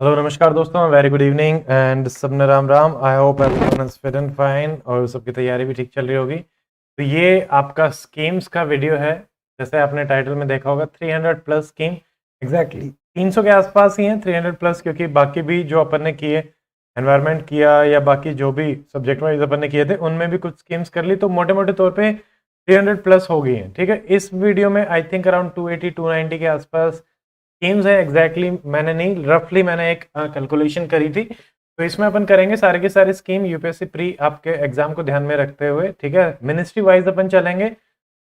Hello नमस्कार दोस्तों, very good evening and सबने Ram Ram. I hope everyone is fit and fine और सबकी तैयारी भी ठीक चल रही होगी। तो ये आपका स्कीम्स का वीडियो है। जैसे आपने टाइटल में देखा होगा 300 प्लस स्कीम, एग्जैक्टली 300 के आसपास ही है 300 प्लस, क्योंकि बाकी भी जो अपन ने किए, एनवायरनमेंट किया या बाकी जो भी सब्जेक्ट वाइज अपन ने किए थे उनमें भी कुछ स्कीम्स कर ली, तो मोटे मोटे तौर पे 300 प्लस हो गई हैं। ठीक है, इस वीडियो में आई थिंक अराउंड 280 290 के आसपास स्कीम्स है। एग्जैक्टली मैंने नहीं, रफली मैंने एक कैलकुलेशन करी थी। तो इसमें अपन करेंगे सारे के सारे स्कीम यूपीएससी प्री आपके एग्जाम को ध्यान में रखते हुए। ठीक है, मिनिस्ट्री वाइज अपन चलेंगे।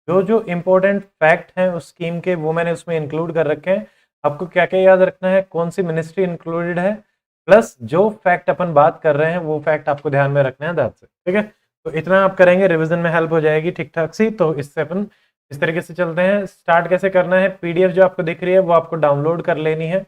जो जो इंपॉर्टेंट फैक्ट हैं उस स्कीम के वो मैंने उसमें इंक्लूड कर रखे हैं। आपको क्या क्या याद रखना है, कौन सी मिनिस्ट्री इंक्लूडेड है, प्लस जो फैक्ट अपन बात कर रहे हैं वो फैक्ट आपको ध्यान में रखना है दैट्स इट। ठीक है, तो इतना आप करेंगे, रिविजन में हेल्प हो जाएगी ठीक ठाक सी। तो इससे अपन इस तरीके से चलते हैं। स्टार्ट कैसे करना है, पीडीएफ जो आपको दिख रही है वो आपको डाउनलोड कर लेनी है।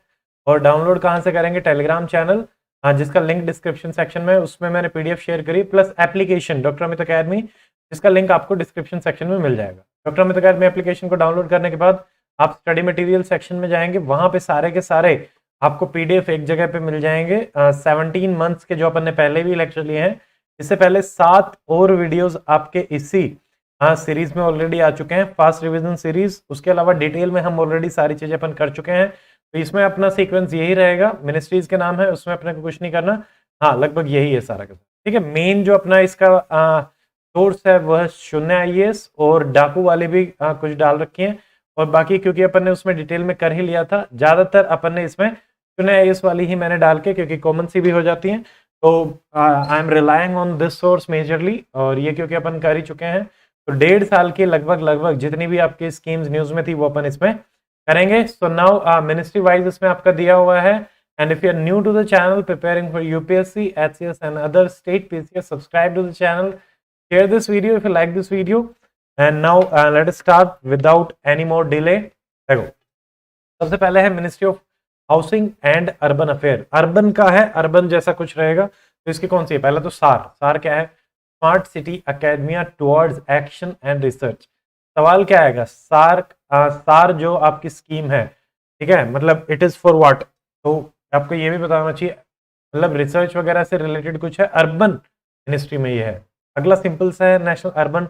और डाउनलोड कहाँ से करेंगे, टेलीग्राम चैनल, हाँ, जिसका लिंक डिस्क्रिप्शन सेक्शन में, उसमें मैंने पीडीएफ शेयर करी, plus application doctor Amit academy, जिसका लिंक आपको डिस्क्रिप्शन सेक्शन में मिल जाएगा। डॉक्टर अमित अकेडमी एप्लीकेशन को डाउनलोड करने के बाद आप स्टडी मटेरियल सेक्शन में जाएंगे, वहां पे सारे के सारे आपको पीडीएफ एक जगह पे मिल जाएंगे। 17 मंथ्स के जो अपन ने पहले भी लेक्चर लिए हैं, इससे पहले 7 और वीडियोस आपके इसी सीरीज में ऑलरेडी आ चुके हैं, फास्ट रिवीजन सीरीज। उसके अलावा डिटेल में हम ऑलरेडी सारी चीजें अपन कर चुके हैं। तो इसमें अपना सीक्वेंस यही रहेगा, मिनिस्ट्रीज के नाम है, उसमें अपने को कुछ नहीं करना। हाँ, लगभग यही है सारा का। ठीक है, मेन जो अपना इसका सोर्स है वह शून्य आईएएस, और डाकू वाले भी कुछ डाल रखे हैं। और बाकी क्योंकि अपन ने उसमें डिटेल में कर ही लिया था, ज्यादातर अपन ने इसमें शून्य आईएएस वाली ही मैंने डाल के, क्योंकि कॉमन सी भी हो जाती है। तो I am relying on this source majorly, और ये क्योंकि अपन कर ही चुके हैं, तो 1.5 साल की लगभग लगभग जितनी भी आपकी स्कीम्स न्यूज में थी वो अपन इसमें करेंगे। सो नाउ मिनिस्ट्री वाइज इसमें आपका दिया हुआ है। And if you are new to the channel preparing for UPSC, HCS and other state PCS, subscribe to the channel, share this video if you like this video. And now let us start without any more delay. देखो, सबसे पहले है ministry of housing and urban affair. Urban का है, urban जैसा कुछ रहेगा। तो इसकी कौन सी है, पहला तो सार, सार क्या है, smart city academia towards action and research. सवाल क्या आएगा, सार, सार जो आपकी स्कीम है, ठीक है, मतलब इट इज फॉर व्हाट। तो आपको ये भी बताना चाहिए, मतलब रिसर्च वगैरह से रिलेटेड कुछ है, अर्बन मिनिस्ट्री में ये है। अगला सिंपल सा है, नेशनल अर्बन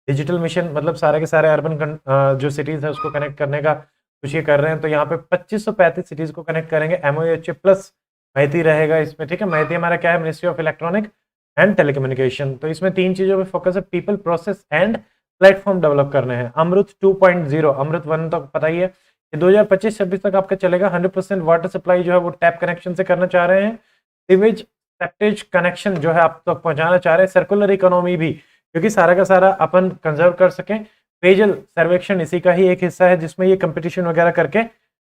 डिजिटल मिशन, मतलब सारे के सारे अर्बन जो सिटीज है उसको कनेक्ट करने का कुछ ये कर रहे हैं। तो यहाँ पे 2535 सिटीज को कनेक्ट करेंगे, एमओएच प्लस महती रहेगा इसमें। ठीक है, महती हमारा क्या है, ministry of electronic and telecommunication. तो इसमें 3 चीजों पे फोकस है, people, process and platform develop करने हैं। अमृत 2.0, अमृत 1 तो पता ही है, ये 2025-26 तक आपका चलेगा। 100% वाटर सप्लाई जो है वो टैप कनेक्शन से करना चाह रहे हैं। सीवेज सेप्टेज कनेक्शन जो है आप तक पहुंचाना चाह रहे हैं। सर्कुलर इकोनॉमी भी, क्योंकि सारा का सारा अपन कंजर्व कर सकें। पेयजल सर्वेक्षण इसी का ही एक हिस्सा है, जिसमें ये कंपटीशन वगैरह करके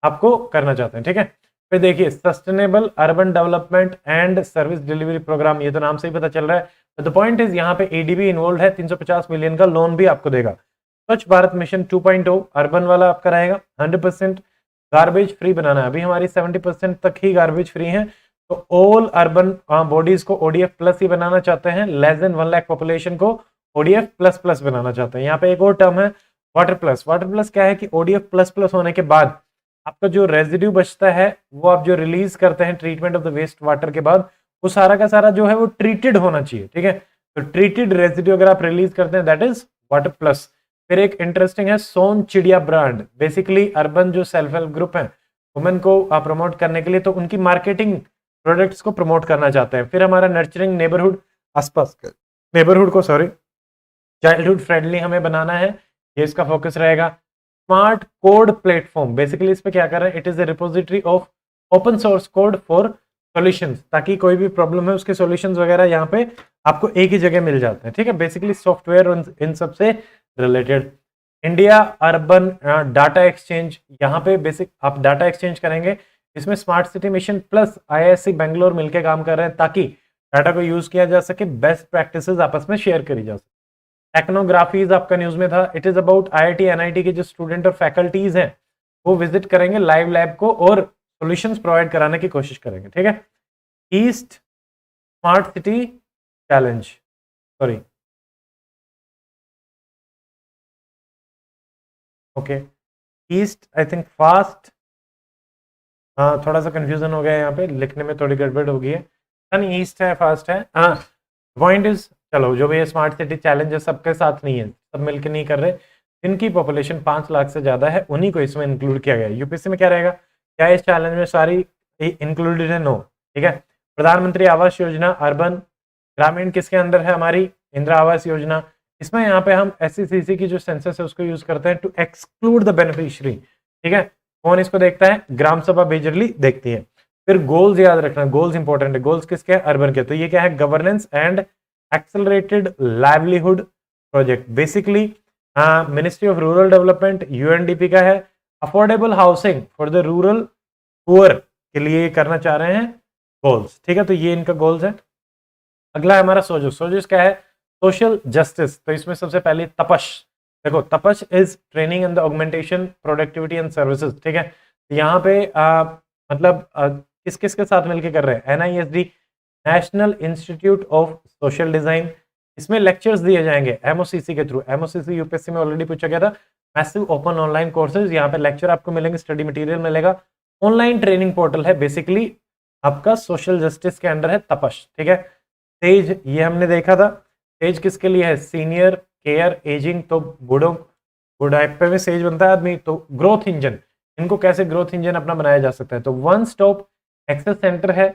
आपको करना चाहते हैं। ठीक है, फिर देखिए sustainable urban development and service delivery programme, ये तो नाम से ही पता चल रहा है। द पॉइंट इज यहाँ पे एडीबी इन्वॉल्व है, 350 मिलियन का लोन भी आपको देगा। स्वच्छ भारत मिशन 2.0 अर्बन वाला आपका रहेगा। 100% गार्बेज फ्री बनाना है, अभी हमारी 70% तक ही गार्बेज फ्री है। तो ऑल अर्बन बॉडीज को ओडीएफ प्लस ही बनाना चाहते हैं, लेस देन 1 लाख पॉपुलेशन को ओडीएफ प्लस प्लस बनाना चाहते हैं। यहाँ पे एक और टर्म है वाटर प्लस। वाटर प्लस क्या है कि ओडीएफ प्लस प्लस होने के बाद आपका जो रेजिड्यू बचता है वो आप जो रिलीज करते हैं treatment of the waste water के बाद, वो सारा का सारा जो है वो ट्रीटेड होना चाहिए। ठीक है, तो ट्रीटेड रेजिड्यू अगर आप रिलीज करते हैं दैट इज वाटर प्लस। फिर एक इंटरेस्टिंग है सोन चिड़िया ब्रांड, बेसिकली अर्बन जो सेल्फ हेल्प ग्रुप है वुमेन को प्रमोट करने के लिए, तो उनकी मार्केटिंग प्रोडक्ट्स को प्रमोट करना चाहते हैं। फिर हमारा नर्चरिंग नेबरहुड, आसपास नेबरहुड को चाइल्डहुड फ्रेंडली हमें बनाना है, ये इसका फोकस रहेगा। स्मार्ट कोड प्लेटफॉर्म, बेसिकली इस पे क्या कर रहे हैं, it is a repository of open source code for solutions, ताकि कोई भी प्रॉब्लम है उसके सॉल्यूशंस वगैरह यहाँ पे आपको एक ही जगह मिल जाते हैं। ठीक है, बेसिकली सॉफ्टवेयर इन सबसे related. India urban data exchange, यहाँ पे बेसिक आप डाटा एक्सचेंज करेंगे। इसमें smart city mission plus IISc Bangalore मिलकर काम कर रहे हैं, ताकि डाटा को यूज किया जा सके, बेस्ट प्रैक्टिसेस आपस में शेयर करी जा सके। टेक्नोग्राफीज आपका न्यूज में था, it is about IIT NIT के जो स्टूडेंट और फैकल्टीज हैं वो विजिट करेंगे लाइव लैब को और सॉल्यूशंस प्रोवाइड कराने की कोशिश करेंगे। ठीक है, east smart city challenge, sorry, okay, east I think fast थोड़ा सा कंफ्यूजन हो गया यहाँ पे, लिखने में थोड़ी गड़बड़ हो गई है। सन ईस्ट है, फास्ट है। हाँ, पॉइंट इज, चलो जो भी ये स्मार्ट सिटी चैलेंज है सबके साथ नहीं है, सब मिलकर नहीं कर रहे। जिनकी पॉपुलेशन 5 लाख से ज्यादा है उन्हीं को इसमें इंक्लूड किया गया है। यूपीएससी में क्या रहेगा, क्या इस चैलेंज में सारी इंक्लूडेड है? नो। ठीक है, प्रधानमंत्री आवास योजना अर्बन ग्रामीण किसके अंदर है? हमारी इंदिरा आवास योजना। इसमें यहाँ पे हम SCCC की जो सेंसस है उसको यूज करते हैं टू एक्सक्लूड द बेनिफिशियरी। ठीक है, कौन इसको देखता है? ग्राम सभा मेजरली देखती है। फिर गोल्स याद रखना, गोल्स इंपॉर्टेंट है। गोल्स किसके हैं? अर्बन के। तो ये क्या है? Governance and accelerated livelihood project. Basically ministry of rural development UNDP का है। Affordable housing for the rural poor के लिए करना चाह रहे हैं गोल्स। ठीक है, तो ये इनका गोल्स है। अगला है हमारा सोजस। सोजस क्या है? Social justice. तो इसमें सबसे पहले तपश। देखो, तपश is training and the augmentation productivity and services. ठीक है, यहाँ पे मतलब किस किस के साथ मिलकर कर रहे हैं? NISD, national institute of social design. इसमें लेक्चर्स दिए जाएंगे MOCC के थ्रू। MOCC यूपीएससी में ऑलरेडी पूछा गया था। मैसिव ओपन ऑनलाइन कोर्सेज, यहाँ पे लेक्चर आपको मिलेंगे, स्टडी मटेरियल मिलेगा। ऑनलाइन ट्रेनिंग पोर्टल है, बेसिकली आपका सोशल जस्टिस के अंडर है तपश। ठीक है, सेज ये हमने देखा था। सेज किसके लिए है? Senior care ageing. तो बूढ़ों बुढ़ापे में सेज बनता है आदमी। तो ग्रोथ इंजन, इनको कैसे ग्रोथ इंजन अपना बनाया जा सकता है? तो वन स्टॉप एक्सेस सेंटर है,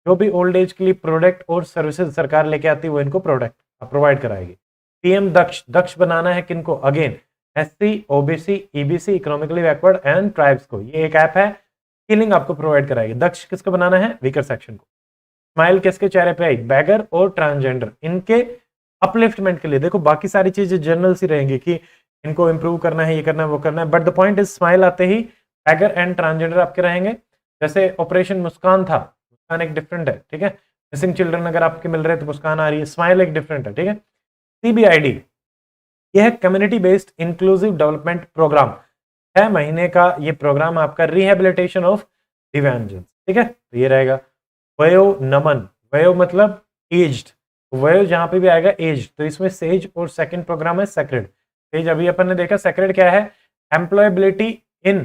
जो भी ओल्ड एज के लिए प्रोडक्ट और सर्विसेज सरकार लेके आती है वो इनको प्रोडक्ट प्रोवाइड कराएगी। PM दक्ष, दक्ष बनाना है किनको? Again SC OBC EBC economically backward and tribes को। ये एक ऐप है, स्किलिंग आपको प्रोवाइड कराएगी। दक्ष किसको बनाना है? वीकर सेक्शन को। स्माइल किसके चेहरे पे आई? बैगर और ट्रांसजेंडर, इनके अपलिफ्टमेंट के लिए। देखो बाकी सारी चीजें जनरल सी रहेंगी कि इनको इंप्रूव करना है, ये करना है, वो करना है, but the point is smile आते ही बैगर एंड ट्रांसजेंडर आपके रहेंगे। जैसे ऑपरेशन मुस्कान था, मुस्कान एक डिफरेंट है। ठीक है, मिसिंग चिल्ड्रन अगर आपके मिल रहे हैं तो मुस्कान आ रही है, स्माइल एक डिफरेंट है। ठीक है, CBID यह है community based inclusive development programme. 6 महीने का ये प्रोग्राम आपका रिहेबिलिटेशन ऑफ दिव्यांगजन। ठीक है, तो ये रहेगा। वयो नमन, वयो मतलब एज्ड, वयो जहां पे भी आएगा एज, तो इसमें सेज और सेकंड प्रोग्राम है सेक्रेड। सेज अभी अपन ने देखा, सेक्रेड क्या है? एम्प्लॉयबिलिटी इन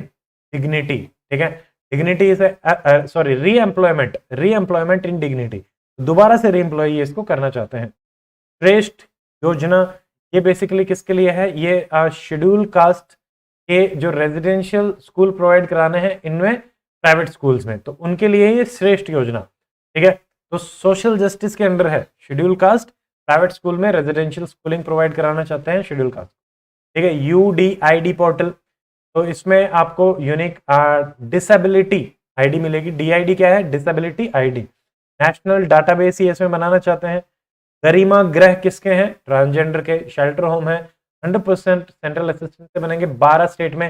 डिग्निटी। ठीक है, dignity is sorry re-employment, re-employment in dignity, दोबारा से रीएम्प्लॉय इसको करना चाहते हैं। श्रेष्ठ योजना, ये बेसिकली किसके लिए है? ये शेड्यूल कास्ट के जो रेजिडेंशियल स्कूल प्रोवाइड कराने हैं इनमें प्राइवेट स्कूल्स में, तो उनके लिए ये श्रेष्ठ योजना। ठीक है, तो सोशल जस्टिस के अंडर है शेड्यूल कास्ट, प्राइवेट स्कूल में रेजिडेंशियल स्कूलिंग प्रोवाइड कराना चाहते हैं शेड्यूल कास्ट। ठीक है, UDID पोर्टल, तो इसमें आपको यूनिक डिसेबिलिटी आईडी मिलेगी। DID क्या है? Disability ID। नेशनल डाटाबेस ही इसमें बनाना चाहते हैं। गरिमा गृह किसके हैं? ट्रांसजेंडर के। शेल्टर होम है, 100% सेंट्रल असिस्टेंस से बनेंगे। 12 स्टेट में,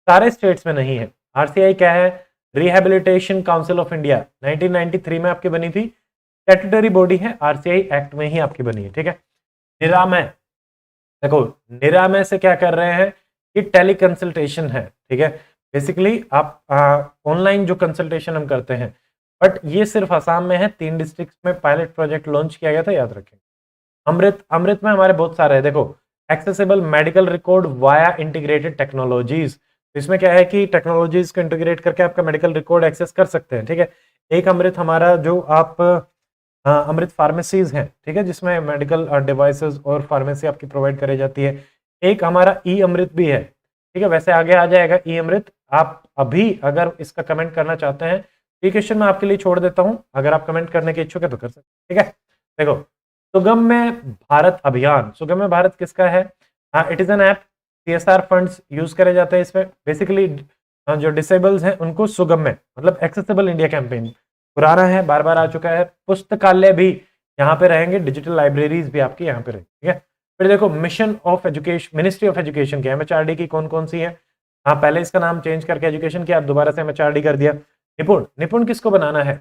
सारे स्टेट्स में नहीं है। RCI क्या है? रिहेबिलिटेशन काउंसिल ऑफ इंडिया, 1993 में आपकी बनी थी, स्टैट्यूटरी बॉडी है, RCI एक्ट में ही आपकी बनी है। ठीक है, निरामय, देखो निरामय से क्या कर रहे हैं? ये टेली कंसल्टेशन है। ठीक है, बेसिकली आप ऑनलाइन जो कंसल्टेशन हम करते हैं, बट ये सिर्फ असम में है। 3 डिस्ट्रिक्ट में पायलट प्रोजेक्ट लॉन्च किया गया था, याद रखें। अमृत, अमृत में हमारे बहुत सारे है। देखो, accessible medical record via integrated technologies, इसमें क्या है कि टेक्नोलॉजीज को इंटीग्रेट करके आपका मेडिकल रिकॉर्ड एक्सेस कर सकते हैं। ठीक है, एक अमृत हमारा जो आप अमृत फार्मेसीज हैं, ठीक है, जिसमें मेडिकल डिवाइसेस और फार्मेसी आपकी प्रोवाइड कराई जाती है। एक हमारा ई अमृत भी है। ठीक है, वैसे आगे आ जाएगा ई अमृत। आप अभी अगर इसका कमेंट करना चाहते हैं, ये क्वेश्चन मैं आपके लिए छोड़ देता हूं, अगर आप कमेंट करने के इच्छुक है तो कर सकते हैं। ठीक है, देखो सुगम्य भारत अभियान, सुगम्य भारत किसका है? It is an app, CSR funds use करे जाते हैं इसमें। बेसिकली जो डिसेबल्स हैं उनको सुगम्य मतलब एक्सेसिबल इंडिया कैंपेन, पुराना है, बार बार आ चुका है। पुस्तकालय भी यहाँ पे रहेंगे, डिजिटल लाइब्रेरीज भी आपकी यहाँ पे रहेंगी। ठीक है, फिर देखो mission of education, ministry of education की, MHRD की कौन कौन सी है? हाँ, पहले इसका नाम चेंज करके एजुकेशन किया, अब दोबारा से MHRD कर दिया। निपुण, निपुण किसको बनाना है?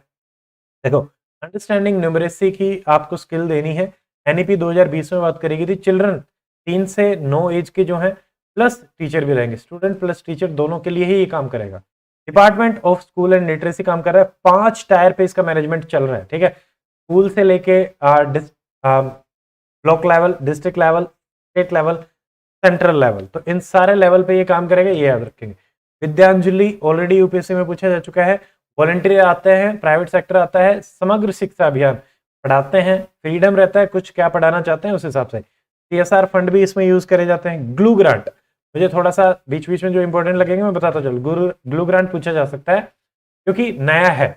देखो, अंडरस्टैंडिंग न्यूमरेसी की आपको स्किल देनी है। NEP 2020 में बात करेगी थी चिल्ड्रन 3 से 9 एज के जो हैं, प्लस टीचर भी रहेंगे, स्टूडेंट प्लस टीचर दोनों के लिए ही ये काम करेगा। Department of school and literacy काम कर रहा है। 5 टायर पे इसका मैनेजमेंट चल रहा है। ठीक है, स्कूल से लेके block level, district level, state level, central level, तो इन सारे लेवल पे ये काम करेगा, ये याद रखेंगे। विद्यांजलि ऑलरेडी UPSC में पूछा जा चुका है। वॉलंटियर आते हैं, प्राइवेट सेक्टर आता है, समग्र शिक्षा अभियान पढ़ाते हैं, फ्रीडम रहता है कुछ क्या पढ़ाना चाहते हैं उस हिसाब से। CSR फंड भी इसमें यूज करे जाते हैं। ग्लू ग्रांट, मुझे थोड़ा सा बीच बीच में जो इंपॉर्टेंट लगेंगे मैं बताता चलूं। ग्लू ग्रांट पूछा जा सकता है क्योंकि नया है,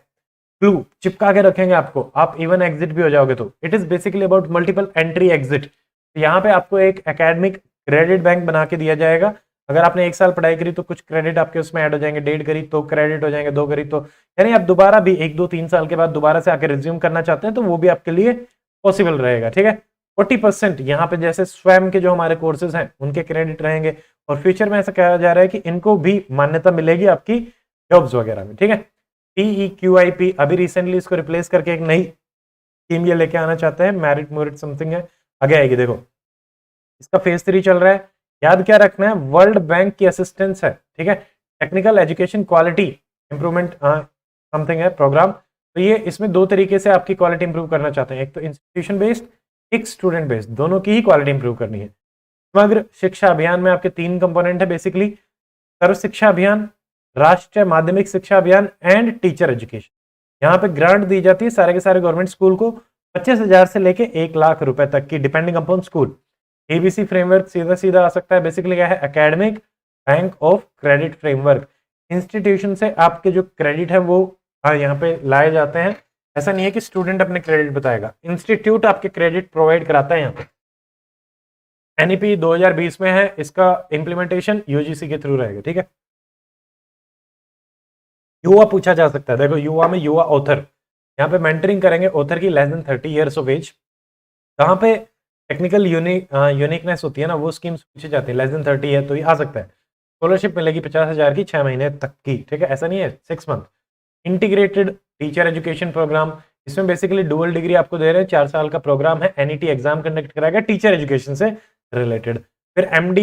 ग्लू चिपका के रखेंगे आपको, आप इवन एग्जिट भी हो जाओगे तो। It is basically about multiple entry exit. यहाँ पे आपको एक एकेडमिक क्रेडिट बैंक बना के दिया जाएगा। अगर आपने 1 साल पढ़ाई करी तो कुछ क्रेडिट आपके उसमें ऐड हो जाएंगे, 1.5 करी तो क्रेडिट हो जाएंगे, 2 करी तो, यानी आप दोबारा भी 1, 2, 3 साल के बाद दोबारा से आके रिज्यूम करना चाहते हैं तो वो भी आपके लिए पॉसिबल रहेगा। ठीक है, 40% यहाँ पे जैसे स्वयं के जो हमारे कोर्सेज हैं उनके क्रेडिट रहेंगे, और फ्यूचर में ऐसा कहा जा रहा है कि इनको भी मान्यता मिलेगी आपकी जॉब्स वगैरह में। ठीक है, PEQIP अभी रिसेंटली इसको रिप्लेस करके एक नई स्कीम ये लेके आना चाहते हैं, मेरिट मोरिट समथिंग है, आगे आएगी। देखो इसका फेज 3 चल रहा है, याद क्या रखना है, वर्ल्ड बैंक की असिस्टेंस है। ठीक है, technical education quality improvement something है प्रोग्राम। तो ये इसमें 2 तरीके से आपकी क्वालिटी इंप्रूव करना चाहते हैं, एक तो इंस्टीट्यूशन बेस्ड, एक स्टूडेंट बेस्ड, दोनों की ही क्वालिटी इंप्रूव करनी है। समग्र शिक्षा अभियान में आपके 3 कंपोनेंट है बेसिकली, सर्व शिक्षा अभियान, राष्ट्रीय माध्यमिक शिक्षा अभियान एंड टीचर एजुकेशन। यहाँ पे ग्रांट दी जाती है सारे के सारे गवर्नमेंट स्कूल को 25,000 से लेके 1 लाख रुपए तक की, depending upon school. ABC framework सीधा सीधा आ सकता है, बेसिकली क्या है, academic bank of credit framework. Institution से आपके जो क्रेडिट है वो यहाँ पे लाए जाते हैं। ऐसा नहीं है कि स्टूडेंट अपने क्रेडिट बताएगा, इंस्टीट्यूट आपके क्रेडिट प्रोवाइड कराता है। यहाँ पे NEP 2020 में है, इसका इंप्लीमेंटेशन UGC के थ्रू रहेगा। ठीक है, युवा पूछा जा सकता है, देखो युवा में युवा ऑथर, यहाँ पे मेंटरिंग करेंगे ऑथर की less than 30 years of age. कहाँ पे टेक्निकल यूनिकनेस होती है ना, वो स्कीम्स पूछी जाती है, लेस देन 30 है तो ये आ सकता है। स्कॉलरशिप मिलेगी 50,000 की 6 महीने तक की। ठीक है, ऐसा नहीं है 6 month. Integrated teacher education programme, इसमें बेसिकली डुअल डिग्री आपको दे रहे हैं, 4 साल का प्रोग्राम है, NET एग्जाम कंडक्ट कराएगा टीचर एजुकेशन से रिलेटेड। फिर MD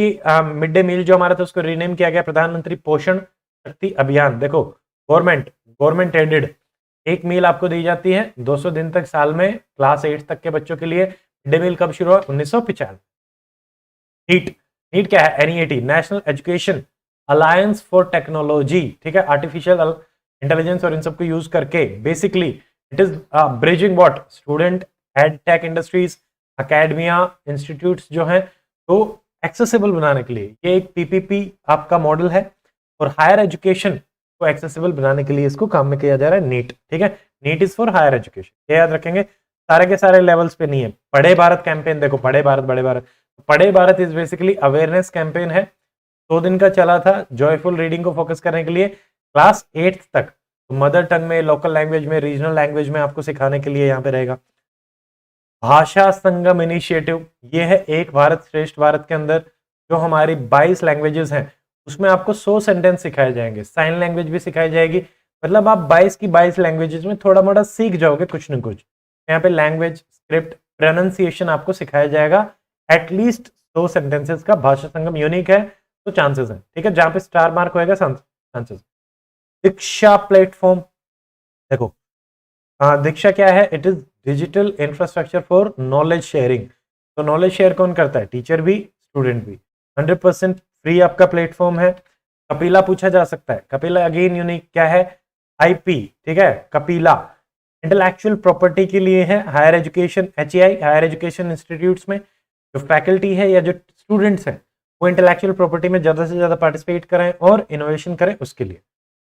मिड डे मील जो हमारा था उसको रीनेम किया गया प्रधानमंत्री पोषण शक्ति अभियान। देखो गवर्नमेंट एडेड एक मील आपको दी जाती है 200 दिन तक साल में, क्लास 8 तक के बच्चों के लिए। मिड डे मील कब शुरू हुआ, 1995। नीट क्या है, NEAT national education alliance for technology. ठीक है, आर्टिफिशियल इंटेलिजेंस और इन सबको यूज करके basically it is bridging what student ed tech industries academia institutes जो हैं तो एक्सेसिबल बनाने के लिए ये एक PPP आपका मॉडल है, और हायर एजुकेशन को एक्सेसिबल बनाने के लिए इसको काम में किया जा रहा है नीट। ठीक है, NEET is for higher education, ये याद रखेंगे। सारे के सारे लेवल्स पे नहीं है। पढ़े भारत कैंपेन, देखो पढ़े Bharat is basically awareness campaign है, 2 दिन का चला था, जॉयफुल रीडिंग को फोकस करने के लिए क्लास 8 तक, तो मदर टंग में, लोकल लैंग्वेज में, रीजनल लैंग्वेज में आपको सिखाने के लिए यहाँ पे रहेगा। भाषा संगम इनिशिएटिव, ये है एक भारत श्रेष्ठ भारत के अंदर जो हमारी 22 लैंग्वेजेस हैं उसमें आपको 100 सेंटेंस सिखाए जाएंगे, साइन लैंग्वेज भी सिखाई जाएगी, मतलब आप 22 की 22 लैंग्वेजेस में थोड़ा मोड़ा सीख जाओगे कुछ न कुछ। यहाँ पे लैंग्वेज, स्क्रिप्ट, प्रोनाउंसिएशन आपको सिखाया जाएगा, एटलीस्ट 100 सेंटेंसेस का। भाषा संगम यूनिक है तो चांसेस है। ठीक है, जहां पे स्टार मार्क होएगा चांसेस। दीक्षा प्लेटफॉर्म, देखो दीक्षा क्या है, it is digital infrastructure for knowledge sharing. तो नॉलेज शेयर कौन करता है, टीचर भी स्टूडेंट भी। 100% फ्री आपका प्लेटफॉर्म है। कपिला पूछा जा सकता है, कपिला अगेन यूनिक क्या है, IP। ठीक है, कपिला इंटेलेक्चुअल प्रॉपर्टी के लिए है, higher education HEI higher education institutes में जो फैकल्टी है या जो स्टूडेंट्स हैं वो इंटेलेक्चुअल प्रॉपर्टी में ज्यादा से ज्यादा पार्टिसिपेट करें और इनोवेशन करें उसके लिए।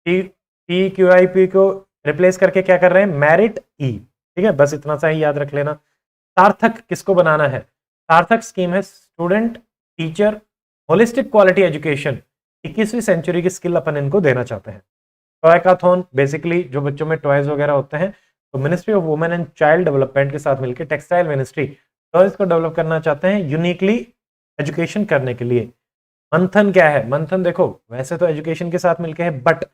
PEQIP को रिप्लेस करके क्या कर रहे हैं, मेरिट E। ठीक है, बस इतना सा ही याद रख लेना। सार्थक किसको बनाना है, सार्थक स्कीम है student teacher holistic quality education, 21वीं सेंचुरी की स्किल अपन इनको देना चाहते हैं। टॉयकाथॉन, बेसिकली जो बच्चों में टॉयज वगैरह होते हैं तो ministry of women and child development के साथ मिलकर टेक्सटाइल मिनिस्ट्री टॉयज को डेवलप करना चाहते हैं यूनिकली एजुकेशन करने के लिए। मंथन क्या है, मंथन देखो वैसे तो एजुकेशन के साथ मिलकर है but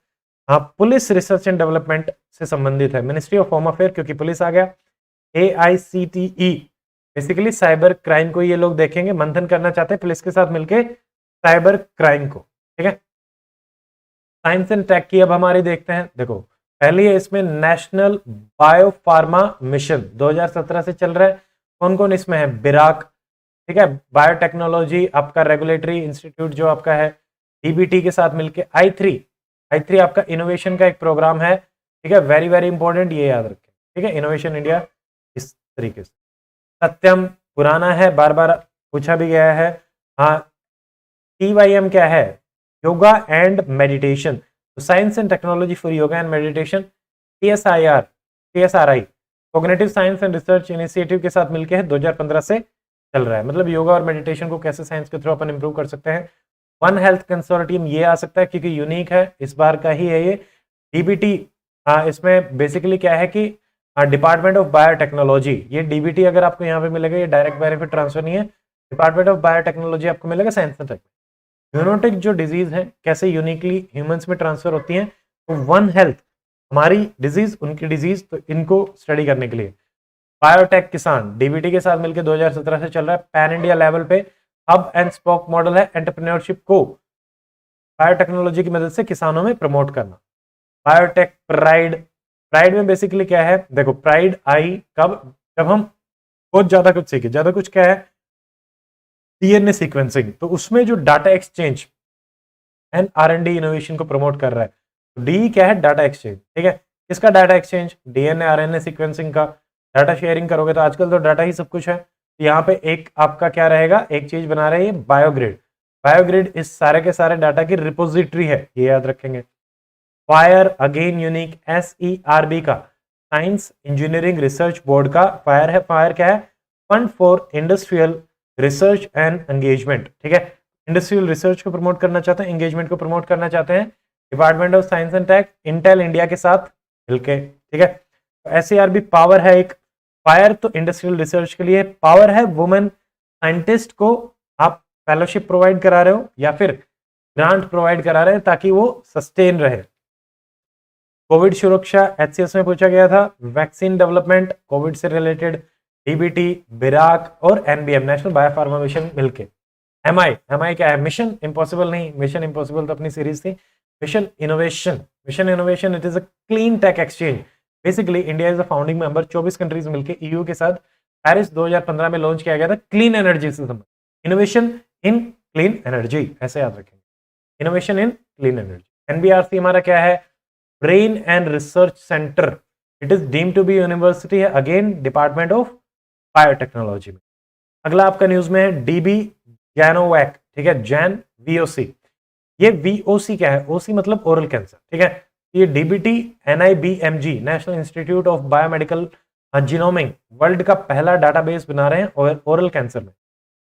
police research and development से संबंधित है, मिनिस्ट्री ऑफ होम अफेयर क्योंकि पुलिस आ गया। AICTE बेसिकली साइबर क्राइम को ये लोग देखेंगे, मंथन करना चाहते हैं पुलिस के साथ मिलके साइबर क्राइम को। ठीक है, साइंस एंड टेक की अब हमारी देखते हैं। देखो पहली है इसमें नेशनल बायोफार्मा मिशन 2017 से चल रहा है। कौन कौन इसमें है, बिराक। ठीक है, बायोटेक्नोलॉजी आपका रेगुलेटरी इंस्टीट्यूट जो आपका है, DBT के साथ मिलके I3 आपका इनोवेशन का एक प्रोग्राम है, ठीक है, वेरी वेरी इंपॉर्टेंट, ये याद रखें। ठीक है, इनोवेशन इंडिया इस तरीके से। सत्यम पुराना है, बार बार पूछा भी गया है। हाँ, TYM क्या है? Yoga and meditation, science and technology for yoga and meditation. PSRI cognitive science and research initiative के साथ मिलकर है, 2015 से चल रहा है। मतलब योगा और मेडिटेशन को कैसे साइंस के थ्रू अपन इंप्रूव कर सकते हैं। वन हेल्थ कंसोर्टियम ये आ सकता है क्योंकि यूनिक है, इस बार का ही है ये। DBT, इसमें बेसिकली क्या है कि डिपार्टमेंट ऑफ बायोटेक्नोलॉजी, ये DBT अगर आपको यहाँ पे मिलेगा, ये डायरेक्ट बेनिफिट ट्रांसफर नहीं है, डिपार्टमेंट ऑफ बायोटेक्नोलॉजी आपको मिलेगा साइंस एंड टेक। यूनोटिक जो डिजीज है कैसे यूनिकली ह्यूमंस में ट्रांसफर होती हैं, तो वन हेल्थ हमारी डिजीज उनकी डिजीज, तो इनको स्टडी करने के लिए बायोटेक किसान DBT के साथ मिलकर 2017 से चल रहा है। पैन इंडिया लेवल पे हब एंड स्पोक मॉडल है, एंटरप्रेन्योरशिप को बायोटेक्नोलॉजी की मदद से किसानों में प्रमोट करना। बायोटेक प्राइड, प्राइड में बेसिकली क्या है, देखो प्राइड आई कब, जब हम बहुत ज्यादा कुछ सीखे। ज्यादा कुछ क्या है, DNA सीक्वेंसिंग, तो उसमें जो data exchange and R&D innovation को प्रमोट कर रहा है। डी क्या है, डाटा एक्सचेंज। ठीक है, किसका data exchange, DNA RNA sequencing का डाटा शेयरिंग करोगे, तो आजकल तो डाटा ही सब कुछ है। तो यहाँ पे एक आपका क्या रहेगा, एक चीज बना रहे हैं बायोग्रिड। बायोग्रिड इस सारे के सारे डाटा की रिपोजिटरी है, ये याद रखेंगे। फायर अगेन यूनिक, SERB का साइंस इंजीनियरिंग रिसर्च बोर्ड का फायर है। फायर क्या है, fund for industrial research and engagement. ठीक है, इंडस्ट्रियल रिसर्च को प्रमोट करना चाहते हैं, एंगेजमेंट को प्रमोट करना चाहते हैं। Department of science and tech Intel India के साथ मिलके। ठीक है, तो SERB पावर है एक, फायर तो इंडस्ट्रियल रिसर्च के लिए, पावर है वुमेन साइंटिस्ट को आप फेलोशिप प्रोवाइड करा रहे हो या फिर ग्रांट प्रोवाइड करा रहे हैं ताकि वो सस्टेन रहे। कोविड सुरक्षा HCS में पूछा गया था। वैक्सीन डेवलपमेंट कोविड से रिलेटेड DBT, बिराक और NBM नेशनल बायोफार्मा मिशन मिलके। MI क्या है, मिशन इम्पॉसिबल नहीं, मिशन इम्पॉसिबल तो अपनी सीरीज थी। Mission innovation it is a clean tech exchange. Basically India is a founding member, 24 countries मिलके EU के साथ पेरिस 2015 में लॉन्च किया गया था clean energy system. Innovation in clean energy, ऐसे याद रखेंगे, innovation in clean energy. NBRC हमारा क्या है, brain and research centre, it is deemed to be university है, अगेन डिपार्टमेंट ऑफ बायोटेक्नोलॉजी में। अगला आपका न्यूज में है DB जैनोवैक। ठीक है, जैन VOC, ये VOC क्या है, OC मतलब ओरल कैंसर। ठीक है, ये DBT NIBMG national institute of biomedical genomics world का पहला डाटाबेस बना रहे हैं ओरल कैंसर में।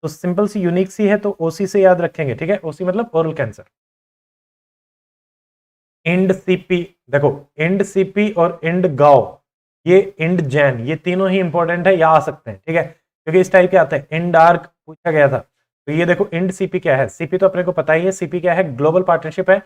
तो सिंपल सी यूनिक सी है, तो OC से याद रखेंगे। ठीक है, OC मतलब ओरल कैंसर। INDCP, देखो INDCP और INDGAO, ये INDGEN, ये तीनों ही इंपॉर्टेंट है, या आ सकते हैं। ठीक है, क्योंकि इस टाइप के आते हैं। INDARC पूछा गया था, तो ये देखो INDCP क्या है, CP तो अपने को पता ही है, CP क्या है, ग्लोबल पार्टनरशिप है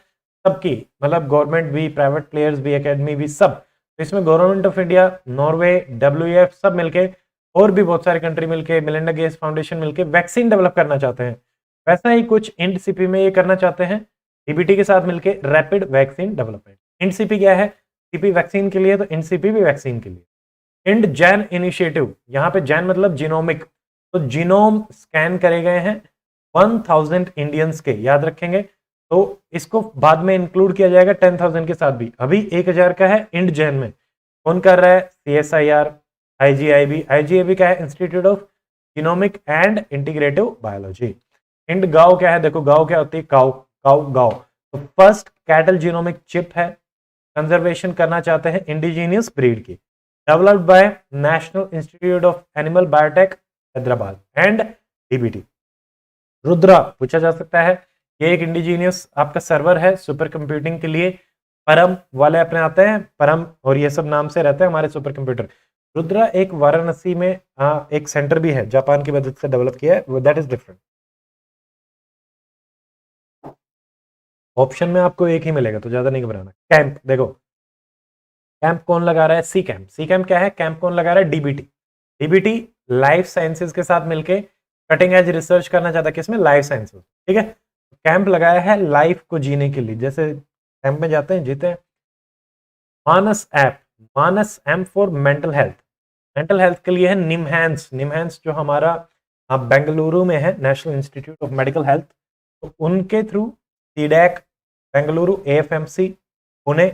सबकी, मतलब गवर्नमेंट भी, प्राइवेट प्लेयर्स भी, एकेडमी भी, सब। तो इसमें government of India, Norway, WEF सब मिलके और भी बहुत सारी कंट्री मिलके, मिलिंडा गेट्स फाउंडेशन मिलके वैक्सीन डेवलप करना चाहते हैं। वैसा ही कुछ INDCP में ये करना चाहते हैं, DBT के साथ मिलके रैपिड वैक्सीन डेवलपमेंट। INDCP क्या है, CP वैक्सीन के लिए, तो INDCP भी वैक्सीन के लिए। INDGEN इनिशिएटिव, यहाँ पे जैन मतलब जीनोमिक, तो जीनोम स्कैन करे गए हैं 1000 इंडियंस के, याद रखेंगे। तो इसको बाद में इंक्लूड किया जाएगा 10,000 के साथ भी। अभी 1000 का है INDGEN में। कौन कर रहा है, CSIR, IGIB क्या है, institute of genomic and integrative biology. INDGAO क्या है, देखो गाँव क्या होती है, गाँव। तो फर्स्ट कैटल जीनोमिक चिप है, कंजर्वेशन करना चाहते हैं इंडिजीनियस ब्रीड की, developed by national institute of animal biotech Hyderabad and DBT। Rudra पूछा जा सकता है, ये एक इंडिजीनियस आपका सर्वर है सुपर कंप्यूटिंग के लिए। परम वाले अपने आते हैं, परम और ये सब नाम से रहते हैं हमारे सुपर कंप्यूटर। रुद्रा एक वाराणसी में एक सेंटर भी है, जापान की मदद से डेवलप किया है, दैट इज डिफरेंट। ऑप्शन में आपको एक ही मिलेगा, तो ज्यादा नहीं घबराना। कैंप, देखो कैंप कौन लगा रहा है, सी कैंप क्या है, कैंप कौन लगा रहा है, DBT लाइफ साइंसेज के साथ मिलके कटिंग एज रिसर्च करना चाहता है, किसमें, लाइफ साइंसेज। ठीक है, कैंप लगाया है लाइफ को जीने के लिए, जैसे कैंप में जाते हैं, जीते हैं। मानस एम फॉर मेंटल हेल्थ के लिए है। निमहैंस जो हमारा बेंगलुरु में है, national institute of medical health, तो उनके through CDAC Bengaluru, AFMC Pune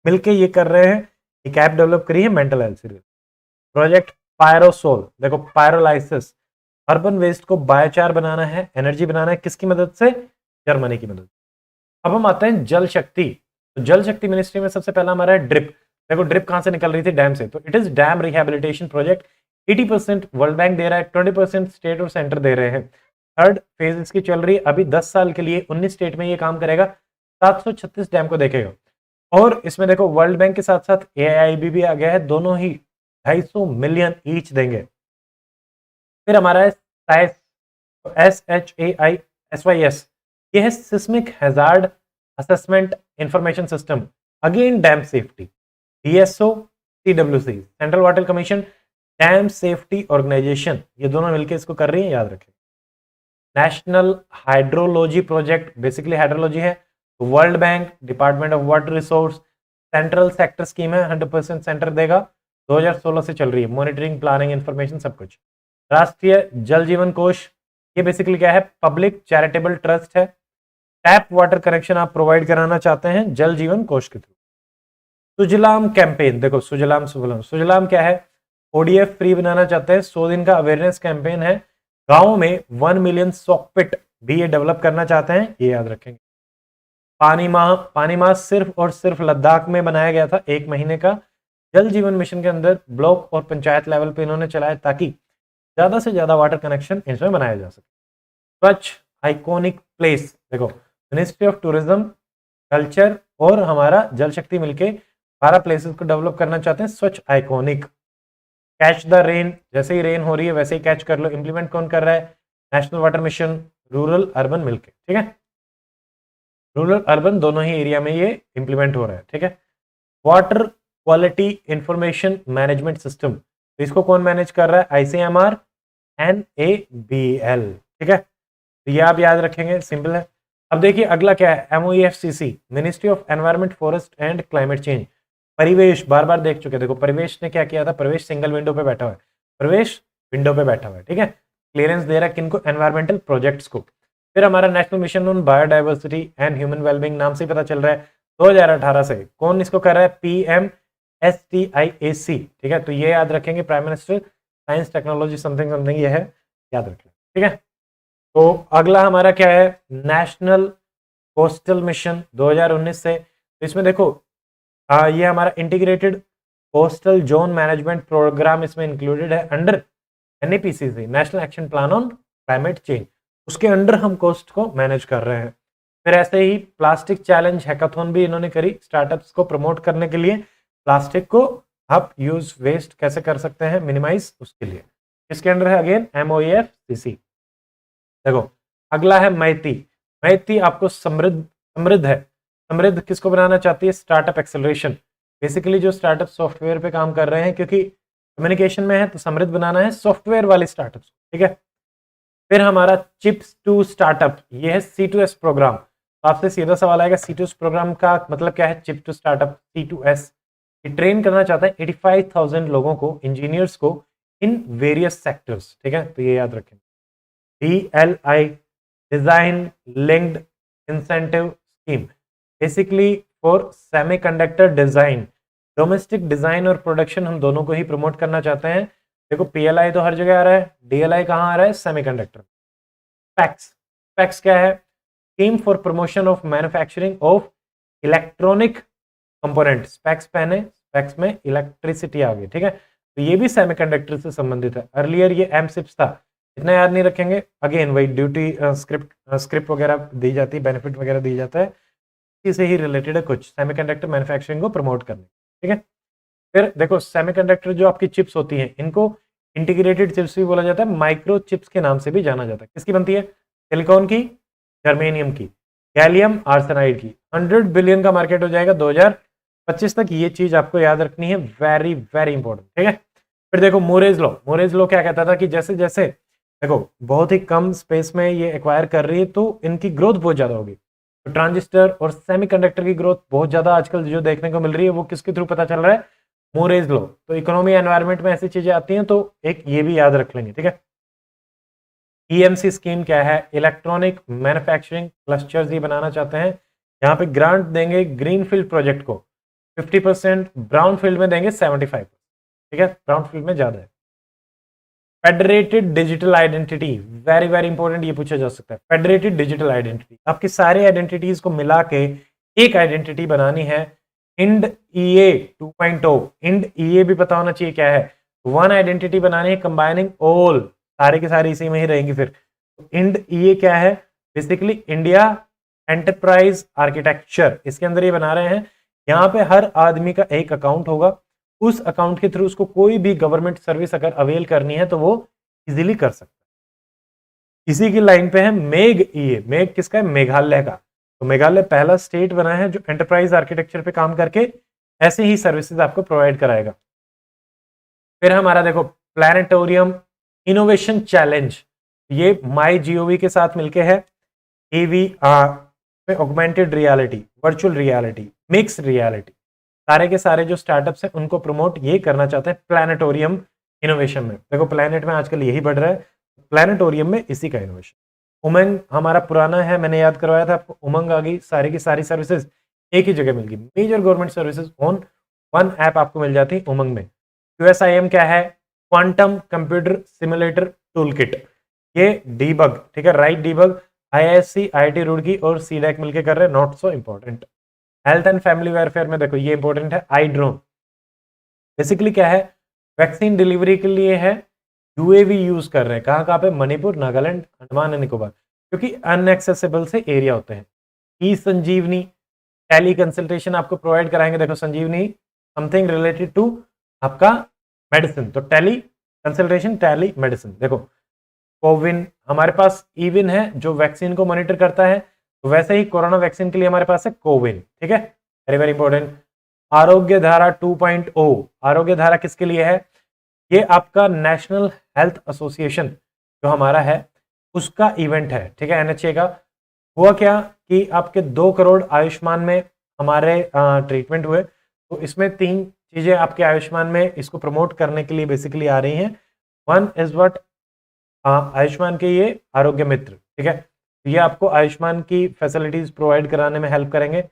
मिलके ये कर रहे हैं एक ऐप डेवलप करी है मेंटल हेल्थ से। प्रोजेक्ट पायरोसोल, देखो पायरोलाइसिस, अर्बन वेस्ट को बायोचार बनाना है, एनर्जी बनाना है, किसकी मदद से? जर्मनी की मदद। अब हम आते हैं जल शक्ति। तो जल शक्ति मिनिस्ट्री में सबसे पहला हमारा है ड्रिप। देखो ड्रिप कहां से निकल रही थी? डैम से। तो it is dam rehabilitation project. 80% world bank दे रहा है, 20% स्टेट और सेंटर दे रहे हैं। थर्ड फेज इसकी चल रही है अभी 10 साल के लिए, 19 स्टेट में ये काम करेगा, 736 डैम को देखेगा। और इसमें देखो वर्ल्ड बैंक के साथ साथ AIIB भी आ गया है, दोनों ही 250 मिलियन ईच देंगे। फिर हमारा है SHAISYS, ये है seismic hazard assessment information system, again dam safety. DSO CWC, central water commission, dam safety organisation, ये दोनों मिलकर इसको कर रही है, याद रखें। National hydrology project, basically hydrology है। World bank, department of water resource, central sector scheme है, 100% सेंटर देगा, 2016 से चल रही है, मॉनिटरिंग, प्लानिंग, इंफॉर्मेशन सब कुछ। राष्ट्रीय जल जीवन कोष, ये बेसिकली क्या है? पब्लिक चैरिटेबल ट्रस्ट है। टैप वाटर कनेक्शन आप प्रोवाइड कराना चाहते हैं जल जीवन कोष के थ्रू। सुजलाम कैंपेन, देखो सुजलाम सुफलाम, सुजलाम क्या है? ODF फ्री बनाना चाहते हैं, 100 दिन का अवेयरनेस कैंपेन है। गांव में 1 मिलियन सॉकपिट भी ये डेवलप करना चाहते हैं, ये याद रखेंगे। पानी माह सिर्फ और सिर्फ लद्दाख में बनाया गया था, 1 महीने का। जल जीवन मिशन के अंदर ब्लॉक और पंचायत लेवल पे इन्होंने चलाया ताकि ज्यादा से ज्यादा वाटर कनेक्शन इसमें बनाया जा सके। स्वच्छ आइकॉनिक प्लेस, देखो मिनिस्ट्री ऑफ टूरिज्म, कल्चर और हमारा जल शक्ति मिलके 12 प्लेसेस को डेवलप करना चाहते हैं, स्वच्छ आइकॉनिक। कैच द रेन, जैसे ही रेन हो रही है वैसे ही कैच कर लो, इंप्लीमेंट कौन कर रहा है? National water mission, rural urban मिलके, ठीक है। रूरल अर्बन दोनों ही एरिया में ये इंप्लीमेंट हो रहा है, ठीक है। Water quality information management system, तो इसको कौन मैनेज कर रहा है? ICMR NABL, ठीक है। तो ये आप याद रखेंगे, सिंपल है। अब देखिए अगला क्या है? MOEFCC, ministry of environment, forest and climate change. परिवेश बार बार देख चुके, देखो परिवेश ने क्या किया था? परिवेश सिंगल विंडो पे बैठा हुआ है, परिवेश विंडो पे बैठा हुआ है, ठीक है। क्लियरेंस दे रहा है किनको? एनवायरमेंटल प्रोजेक्ट्स को। फिर हमारा national mission on biodiversity and human wellbeing, नाम से पता चल रहा है 2018 से कौन इसको कर रहा है? PMSTIAC, ठीक है। तो ये याद रखेंगे, prime minister science technology something something, ये है, याद रखें, ठीक है। तो अगला हमारा क्या है? नेशनल कोस्टल मिशन 2019 से। तो इसमें देखो ये हमारा integrated coastal zone management programme इसमें इंक्लूडेड है under NAPCC, national action plan on climate change. उसके अंडर हम कोस्ट को मैनेज कर रहे हैं। फिर ऐसे ही प्लास्टिक चैलेंज हैकाथॉन भी इन्होंने करी, स्टार्टअप्स को प्रमोट करने के लिए, प्लास्टिक को आप यूज वेस्ट कैसे कर सकते हैं मिनिमाइज, उसके लिए। इसके अंडर है अगेन MOEFCC। देखो अगला है मैती। मैती आपको समृद्ध है। समृद्ध किसको बनाना चाहती है? स्टार्टअप एक्सेलरेशन, बेसिकली जो स्टार्टअप सॉफ्टवेयर पे काम कर रहे हैं, क्योंकि कम्युनिकेशन में है तो समृद्ध बनाना है सॉफ्टवेयर वाले स्टार्टअप्स, ठीक है। फिर हमारा चिप्स टू स्टार्टअप, ये है C2S प्रोग्राम। तो आपसे सीधा सवाल आएगा C2S प्रोग्राम का मतलब क्या है? Chip to startup, C2S। ये ट्रेन करना चाहता है 85,000 लोगों को, इंजीनियर्स को, इन वेरियस सेक्टर्स, ठीक है। तो ये याद रखें। DLI, design linked incentive scheme, basically for semiconductor design, domestic design और प्रोडक्शन हम दोनों को ही प्रमोट करना चाहते हैं। देखो PLI तो हर जगह आ रहा है, DLI कहाँ आ रहा है? सेमीकंडक्टर। पैक्स, पैक्स क्या है? Scheme for promotion of manufacturing of electronic components. PACS पहने, पैक्स में इलेक्ट्रिसिटी आ गई, ठीक है। तो ये भी सेमीकंडक्टर से संबंधित है। अर्लियर ये MSIPS था, इतना याद नहीं रखेंगे। अगेन वही ड्यूटी स्क्रिप्ट वगैरह दी जाती है, बेनिफिट वगैरह दी जाता है, इसी से ही रिलेटेड है कुछ, सेमीकंडक्टर मैन्युफैक्चरिंग को प्रमोट करने, ठीक है। फिर देखो सेमीकंडक्टर जो आपकी चिप्स होती हैं, इनको इंटीग्रेटेड चिप्स भी बोला जाता है, माइक्रो चिप्स के नाम से भी जाना जाता है। किसकी बनती है? सिलिकॉन की, जर्मेनियम की, गैलियम आर्सेनाइड की। 100 बिलियन का मार्केट हो जाएगा 2025 तक, ये चीज आपको याद रखनी है, वेरी वेरी इंपॉर्टेंट, ठीक है। फिर देखो मोरेज लॉ, मोरेज लॉ क्या कहता था कि जैसे जैसे देखो बहुत ही कम स्पेस में ये एक्वायर कर रही है तो इनकी ग्रोथ बहुत ज्यादा होगी। तो ट्रांजिस्टर और सेमीकंडक्टर की ग्रोथ बहुत ज्यादा आजकल जो देखने को मिल रही है वो किसके थ्रू पता चल रहा है? मोरेज लॉ। तो इकोनॉमी एनवायरनमेंट में ऐसी चीजें आती हैं, तो एक ये भी याद रख लेंगे, ठीक है। EMC स्कीम क्या है? इलेक्ट्रॉनिक मैन्युफैक्चरिंग क्लस्टर्स ही बनाना चाहते हैं, यहाँ पे ग्रांट देंगे ग्रीनफील्ड प्रोजेक्ट को। 50%, ब्राउन फील्ड में देंगे 75%, ठीक है, ब्राउन फील्ड में ज्यादा है। Federated digital identity, very very important, ये पूछा जा सकता है। फेडरेटेड डिजिटल आइडेंटिटी, आपकी सारे आइडेंटिटीज को मिला के एक आइडेंटिटी बनानी है। इंड ईए 2.0, इंड ईए भी पता होना चाहिए क्या है। वन आइडेंटिटी बनानी है कंबाइनिंग ऑल, सारे के सारे इसी में ही रहेंगी। फिर इंड ईए क्या है, बेसिकली इंडिया एंटरप्राइज आर्किटेक्चर, इसके अंदर ये बना रहे हैं। यहाँ पे हर आदमी का एक अकाउंट होगा, उस अकाउंट के थ्रू उसको कोई भी गवर्नमेंट सर्विस अगर अवेल करनी है तो वो इजीली कर सकता है। इसी की लाइन पे है मेघ ईए, मेघ किसका है, मेघालय का। तो मेघालय पहला स्टेट बना है जो एंटरप्राइज आर्किटेक्चर पे काम करके ऐसे ही सर्विसेज आपको प्रोवाइड कराएगा। फिर हमारा देखो प्लैनेटोरियम इनोवेशन चैलेंज, ये माई जीओवी के साथ मिलके है। AVR, augmented reality, virtual reality, mix reality, सारे के सारे जो स्टार्टअप्स हैं उनको प्रमोट ये करना चाहते हैं प्लैनेटोरियम इनोवेशन में। देखो प्लैनेट में आजकल यही बढ़ रहा है, प्लैनेटोरियम में इसी का इनोवेशन। उमंग हमारा पुराना है, मैंने याद करवाया था आपको, उमंग आ गई, सारी की सारी सर्विसेज एक ही जगह मिल गई। Major government services on one app आपको मिल जाती है उमंग में। QSIM क्या है, क्वांटम कंप्यूटर सिमुलेटर टूलकिट, ये डीबग, ठीक है, right debug, IISc, IIT Roorkee और CDAC मिलकर कर रहे हैं, not so important. Health and family welfare में देखो ये इंपॉर्टेंट है, आई ड्रोन, बेसिकली क्या है, वैक्सीन डिलीवरी के लिए है, UAV यूज कर रहे हैं, कहाँ पे, मणिपुर, नागालैंड, अंडमान एंड निकोबार, क्योंकि अनएक्सेसिबल से एरिया होते हैं। ई संजीवनी टेली कंसल्टेशन आपको प्रोवाइड कराएंगे। देखो संजीवनी समथिंग रिलेटेड टू आपका मेडिसिन, तो टेली कंसल्टेशन, टेली मेडिसिन। देखो कोविन, हमारे पास ईविन है जो वैक्सीन को मॉनिटर करता है, तो वैसे ही कोरोना वैक्सीन के लिए हमारे पास है कोविन, ठीक है, वेरी वेरी इंपॉर्टेंट। आरोग्य धारा 2.0, आरोग्य धारा किसके लिए है, ये आपका नेशनल हेल्थ एसोसिएशन जो हमारा है उसका इवेंट है, ठीक है, NHA का। हुआ क्या कि आपके 2 करोड़ आयुष्मान में हमारे ट्रीटमेंट हुए, तो इसमें 3 चीजें आपके आयुष्मान में इसको प्रमोट करने के लिए बेसिकली आ रही हैं। वन इज व्हाट, आयुष्मान के ये आरोग्य मित्र, ठीक है, ये आपको आयुष्मान की फैसिलिटीज प्रोवाइड कराने में हेल्प करेंगे।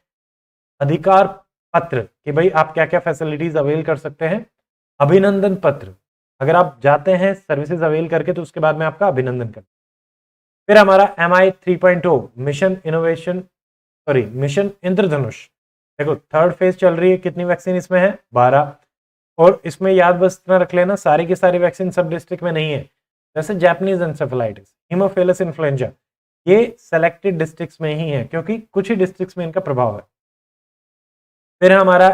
अधिकार पत्र कि भाई आप क्या क्या फैसिलिटीज अवेल कर सकते हैं। अभिनंदन पत्र, अगर आप जाते हैं सर्विसेज अवेल करके तो उसके बाद में आपका अभिनंदन कर। फिर हमारा MI 3.0 mission innovation, sorry mission Indradhanush, देखो 3rd फेज चल रही है, कितनी वैक्सीन इसमें है, 12, और इसमें याद बस इतना रख लेना सारी की सारी वैक्सीन सब डिस्ट्रिक्ट में नहीं है, जैसे जैपनीज एंसेफेलाइटिस, हीमोफिलस इन्फ्लुएंजा, ये सेलेक्टेड डिस्ट्रिक्ट्स में ही है क्योंकि कुछ ही डिस्ट्रिक्ट्स में इनका प्रभाव है। फिर हमारा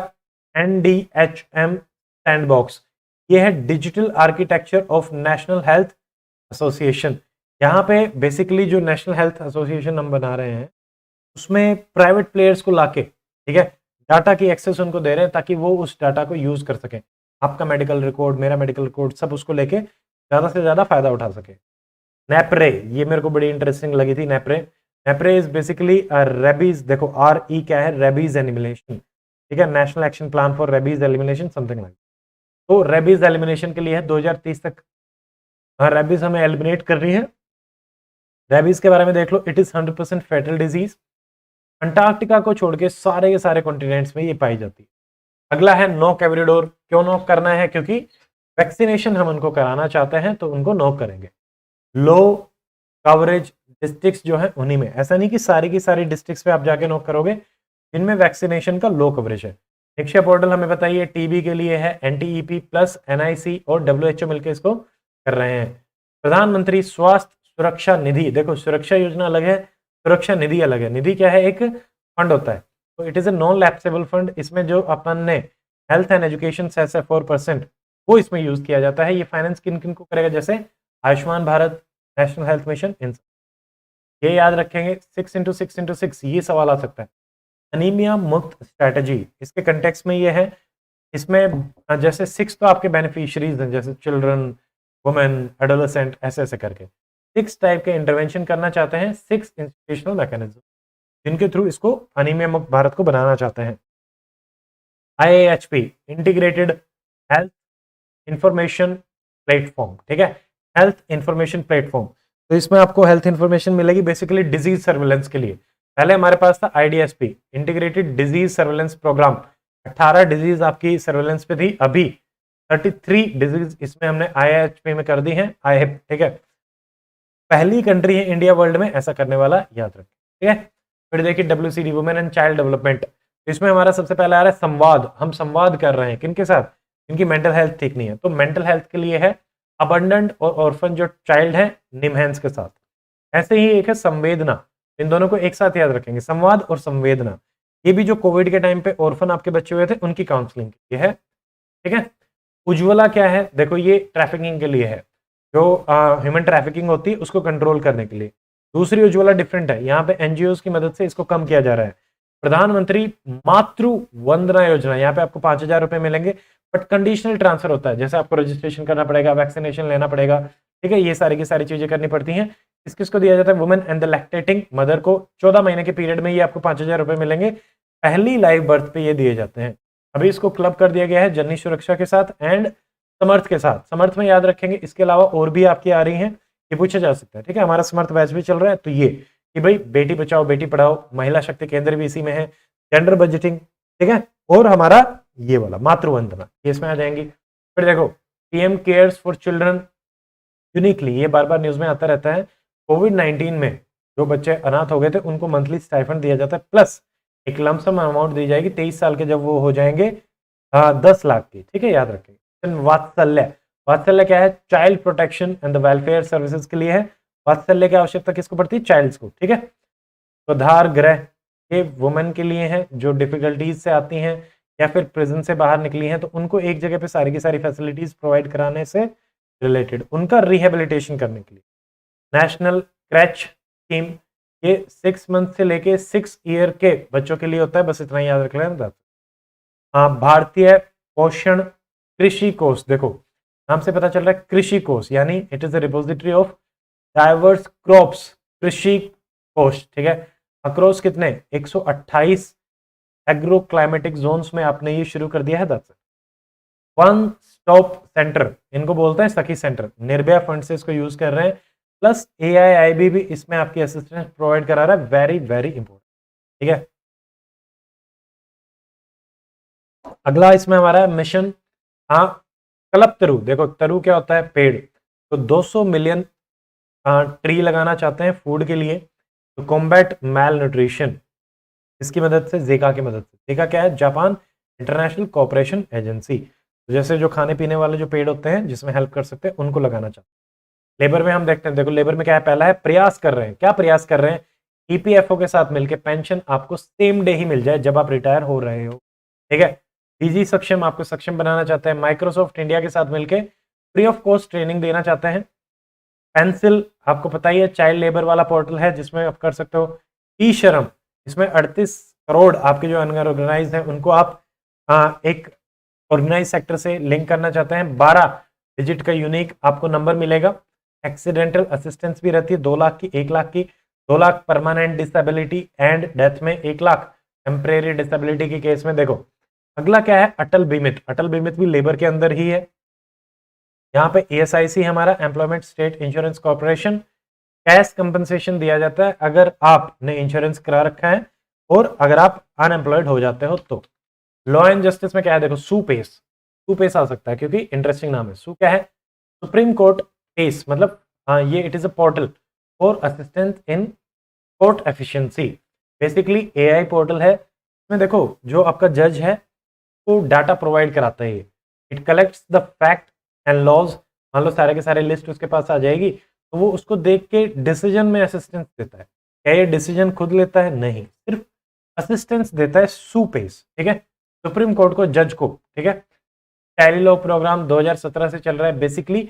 NDHM सैंडबॉक्स, ये है digital architecture of national health association. यहाँ पे बेसिकली जो नेशनल हेल्थ एसोसिएशन हम बना रहे हैं उसमें प्राइवेट प्लेयर्स को लाके, ठीक है, डाटा की एक्सेस उनको दे रहे हैं ताकि वो उस डाटा को यूज कर सकें। आपका मेडिकल रिकॉर्ड, मेरा मेडिकल रिकॉर्ड, सब उसको लेके ज्यादा से ज्यादा फायदा उठा सके। नेप्रे, ये मेरे को बड़ी इंटरेस्टिंग लगी थी। नेप्रे इज बेसिकली रेबीज, देखो RE क्या है, रेबीज एलिमिनेशन, ठीक है, national action plan for rabies elimination something like. तो रेबीज एलिमिनेशन के लिए है 2030 तक, हाँ रेबीज हमें एलिमिनेट करनी है। रेबीज के बारे में देख लो, it is 100% fatal disease, Antarctica को छोड़ के सारे के सारे कॉन्टिनेंट्स में ये पाई जाती है। अगला है नॉक एवरी डोर, क्यों नॉक करना है, क्योंकि वैक्सीनेशन हम उनको कराना चाहते हैं तो उनको नॉक करेंगे। लो कवरेज डिस्ट्रिक्ट्स जो है उन्हीं में, ऐसा नहीं कि सारी की सारी डिस्ट्रिक्ट्स पे आप जाके नॉक करोगे जिनमें वैक्सीनेशन का लो कवरेज है। निक्षय पोर्टल हमें बताइए, टीबी के लिए है, NTEP प्लस NIC और WHO मिलकर इसको कर रहे हैं। प्रधानमंत्री स्वास्थ्य सुरक्षा निधि, देखो सुरक्षा योजना अलग है, सुरक्षा निधि अलग है। निधि क्या है, एक फंड होता है, तो it is a non lapsable fund. इसमें जो अपन ने हेल्थ एंड एजुकेशन सेस है 4%, वो इसमें यूज किया जाता है। ये फाइनेंस किन किन को करेगा, जैसे Ayushman Bharat, national health mission, इन ये याद रखेंगे। 6 into 6 into 6 ये सवाल आ सकता है। अनीमिया मुक्त स्ट्रेटजी, इसके कंटेक्स्ट में ये है, इसमें जैसे 6 तो आपके बेनिफिशियरीज हैं, जैसे चिल्ड्रन, वुमेन, एडोलेसेंट, ऐसे ऐसे करके 6 टाइप के इंटरवेंशन करना चाहते हैं, 6 इंस्टीट्यूशनल मैकेनिज्म जिनके थ्रू इसको अनीमिया मुक्त भारत को बनाना चाहते हैं। IAHP integrated health information platform, ठीक है, हेल्थ इंफॉर्मेशन प्लेटफॉर्म, तो इसमें आपको हेल्थ इंफॉर्मेशन मिलेगी बेसिकली डिजीज सर्विलेंस के लिए। पहले हमारे पास था IDSP integrated disease surveillance programme, 18 disease आपकी सर्वेलेंस पे थी, अभी 33 डिजीज इसमें हमने IIHP में कर दी है, IHIP, ठीक है। पहली कंट्री है इंडिया वर्ल्ड में ऐसा करने वाला, याद रखें, ठीक है। फिर देखिए WCD, women and child development, इसमें हमारा सबसे पहले आ रहा है संवाद। हम संवाद कर रहे हैं किनके साथ? इनकी मेंटल हेल्थ ठीक नहीं है, तो मेंटल हेल्थ के लिए है अबंडेंट और ऑर्फन जो चाइल्ड है निमहैंस के साथ। ऐसे ही एक है संवेदना, इन दोनों को एक साथ याद रखेंगे, संवाद और संवेदना। ये भी जो कोविड के टाइम पे ऑर्फन आपके बच्चे हुए थे उनकी काउंसलिंग ये है, ठीक है। उज्ज्वला क्या है? देखो ये ट्रैफिकिंग के लिए है, जो ह्यूमन ट्रैफिकिंग होती है उसको कंट्रोल करने के लिए। दूसरी उज्ज्वला डिफरेंट है, यहाँ पे एनजीओ की मदद से इसको कम किया जा रहा है। प्रधानमंत्री मातृ वंदना योजना, यहाँ पे आपको 5,000 रुपए मिलेंगे, बट कंडीशनल ट्रांसफर होता है, जैसे आपको रजिस्ट्रेशन करना पड़ेगा, वैक्सीनेशन लेना पड़ेगा, ठीक है, ये सारी की सारी चीजें करनी पड़ती हैं। किस किस को दिया जाता है? Women and the lactating mother को 14 महीने के पीरियड में ये आपको 5,000 रुपए मिलेंगे, पहली लाइव बर्थ पे ये दिए जाते हैं। अभी इसको क्लब कर दिया गया है जननी सुरक्षा के साथ एंड समर्थ के साथ। समर्थ में याद रखेंगे, इसके अलावा और भी आपकी आ रही हैं, ये पूछा जा सकता है, ठीक है। हमारा समर्थ बैच भी चल रहा है, तो ये कि भाई बेटी बचाओ बेटी पढ़ाओ, महिला शक्ति केंद्र भी इसी में है, जेंडर बजटिंग, ठीक है, और हमारा ये वाला मातृवंदना, ये इसमें आ जाएंगी। फिर देखो PM cares for children, uniquely ये बार बार न्यूज में आता रहता है। कोविड-19 में जो बच्चे अनाथ हो गए थे उनको मंथली स्टाइफंड दिया जाता है, प्लस एक लमसम अमाउंट दी जाएगी 23 साल के जब वो हो जाएंगे 10 लाख की, ठीक है, याद रखेंगे। वात्सल्य, वात्सल्य क्या है? Child protection and the welfare services के लिए है। वात्सल्य की आवश्यकता किसको पड़ती है? चाइल्ड्स को, ठीक है। सुधार गृह, ये वुमेन के लिए है जो डिफिकल्टीज से आती हैं या फिर प्रिजन से बाहर निकली हैं, तो उनको एक जगह पे सारी की सारी फैसिलिटीज प्रोवाइड कराने से रिलेटेड, उनका रिहेबिलिटेशन करने के लिए। नेशनल क्रैच स्कीम, ये 6 मंथ से लेके 6 ईयर के बच्चों के लिए होता है, बस इतना ही याद रख लेना। हाँ, भारतीय पोषण कृषि कोष, देखो नाम से पता चल रहा है कृषि कोष, यानी it is a repository of diverse crops, कृषि कोष, ठीक है। अक्रॉस कितने? 128 एग्रो क्लाइमेटिक जोन्स में आपने ये शुरू कर दिया है। दस वन स्टॉप सेंटर, इनको बोलते हैं सखी सेंटर, निर्भया फंड से इसको यूज कर रहे हैं, प्लस AIIB भी इसमें आपकी असिस्टेंस प्रोवाइड करा रहा है, वेरी वेरी इंपॉर्टेंट, ठीक है। अगला इसमें हमारा मिशन, हाँ, कल्पतरु, देखो तरु क्या होता है? पेड़, तो 200 मिलियन ट्री लगाना चाहते हैं फूड के लिए, तो कॉम्बैट मैल न्यूट्रिशन, इसकी मदद से, जेका की मदद से। जेका क्या है? जापान इंटरनेशनल कोऑपरेशन एजेंसी, तो जैसे जो खाने पीने वाले जो पेड़ होते हैं जिसमें हेल्प कर सकते हैं उनको लगाना चाहते हैं। लेबर में हम देखते हैं, देखो लेबर में क्या है? पहला है प्रयास कर रहे हैं, क्या प्रयास कर रहे हैं? EPFO के साथ मिलकर पेंशन आपको सेम डे ही मिल जाए जब आप रिटायर हो रहे हो, ठीक है। डीजी सक्षम, आपको सक्षम बनाना चाहते हैं। माइक्रोसॉफ्ट इंडिया के साथ मिलकर फ्री ऑफ कॉस्ट ट्रेनिंग देना चाहते हैं। पेंसिल, आपको पता ही है चाइल्ड लेबर वाला पोर्टल है जिसमें आप कर सकते हो। ई श्रम, इसमें 38 करोड़ आपके जो अनऑर्गेनाइज हैं उनको आप एक ऑर्गेनाइज सेक्टर से लिंक करना चाहते हैं। 12 डिजिट का यूनिक आपको नंबर मिलेगा। एक्सीडेंटल असिस्टेंस भी रहती है 2 लाख की, 1 लाख की, 2 lakh permanent disability and death में, 1 लाख टेम्परेरी डिसेबिलिटी के केस में। देखो अगला क्या है? अटल बीमित, अटल बीमित भी लेबर के अंदर ही है। यहाँ पे ESIC हमारा employment state insurance corporation, cash compensation दिया जाता है अगर आपने इंश्योरेंस करा रखा है और अगर आप अनएम्प्लॉयड हो जाते हो तो। लॉ एंड जस्टिस में क्या है? देखो सुपेस, सुपेस आ सकता है क्योंकि इंटरेस्टिंग नाम है। सु क्या है? सुप्रीम कोर्ट पेस, मतलब ये it is a portal for assistance in court efficiency, basically AI portal है। इसमें देखो जो आपका जज है वो डाटा प्रोवाइड कराता है, it collects the fact and laws. मान लो सारे के सारे लिस्ट उसके पास आ जाएगी तो वो उसको देख के डिसीजन में असिस्टेंस देता है। क्या ये डिसीजन खुद लेता है? नहीं, सिर्फ असिस्टेंस देता है सुपेस, ठीक है, सुप्रीम कोर्ट को, जज को, ठीक है। टैली लॉ प्रोग्राम 2017 से चल रहा है, बेसिकली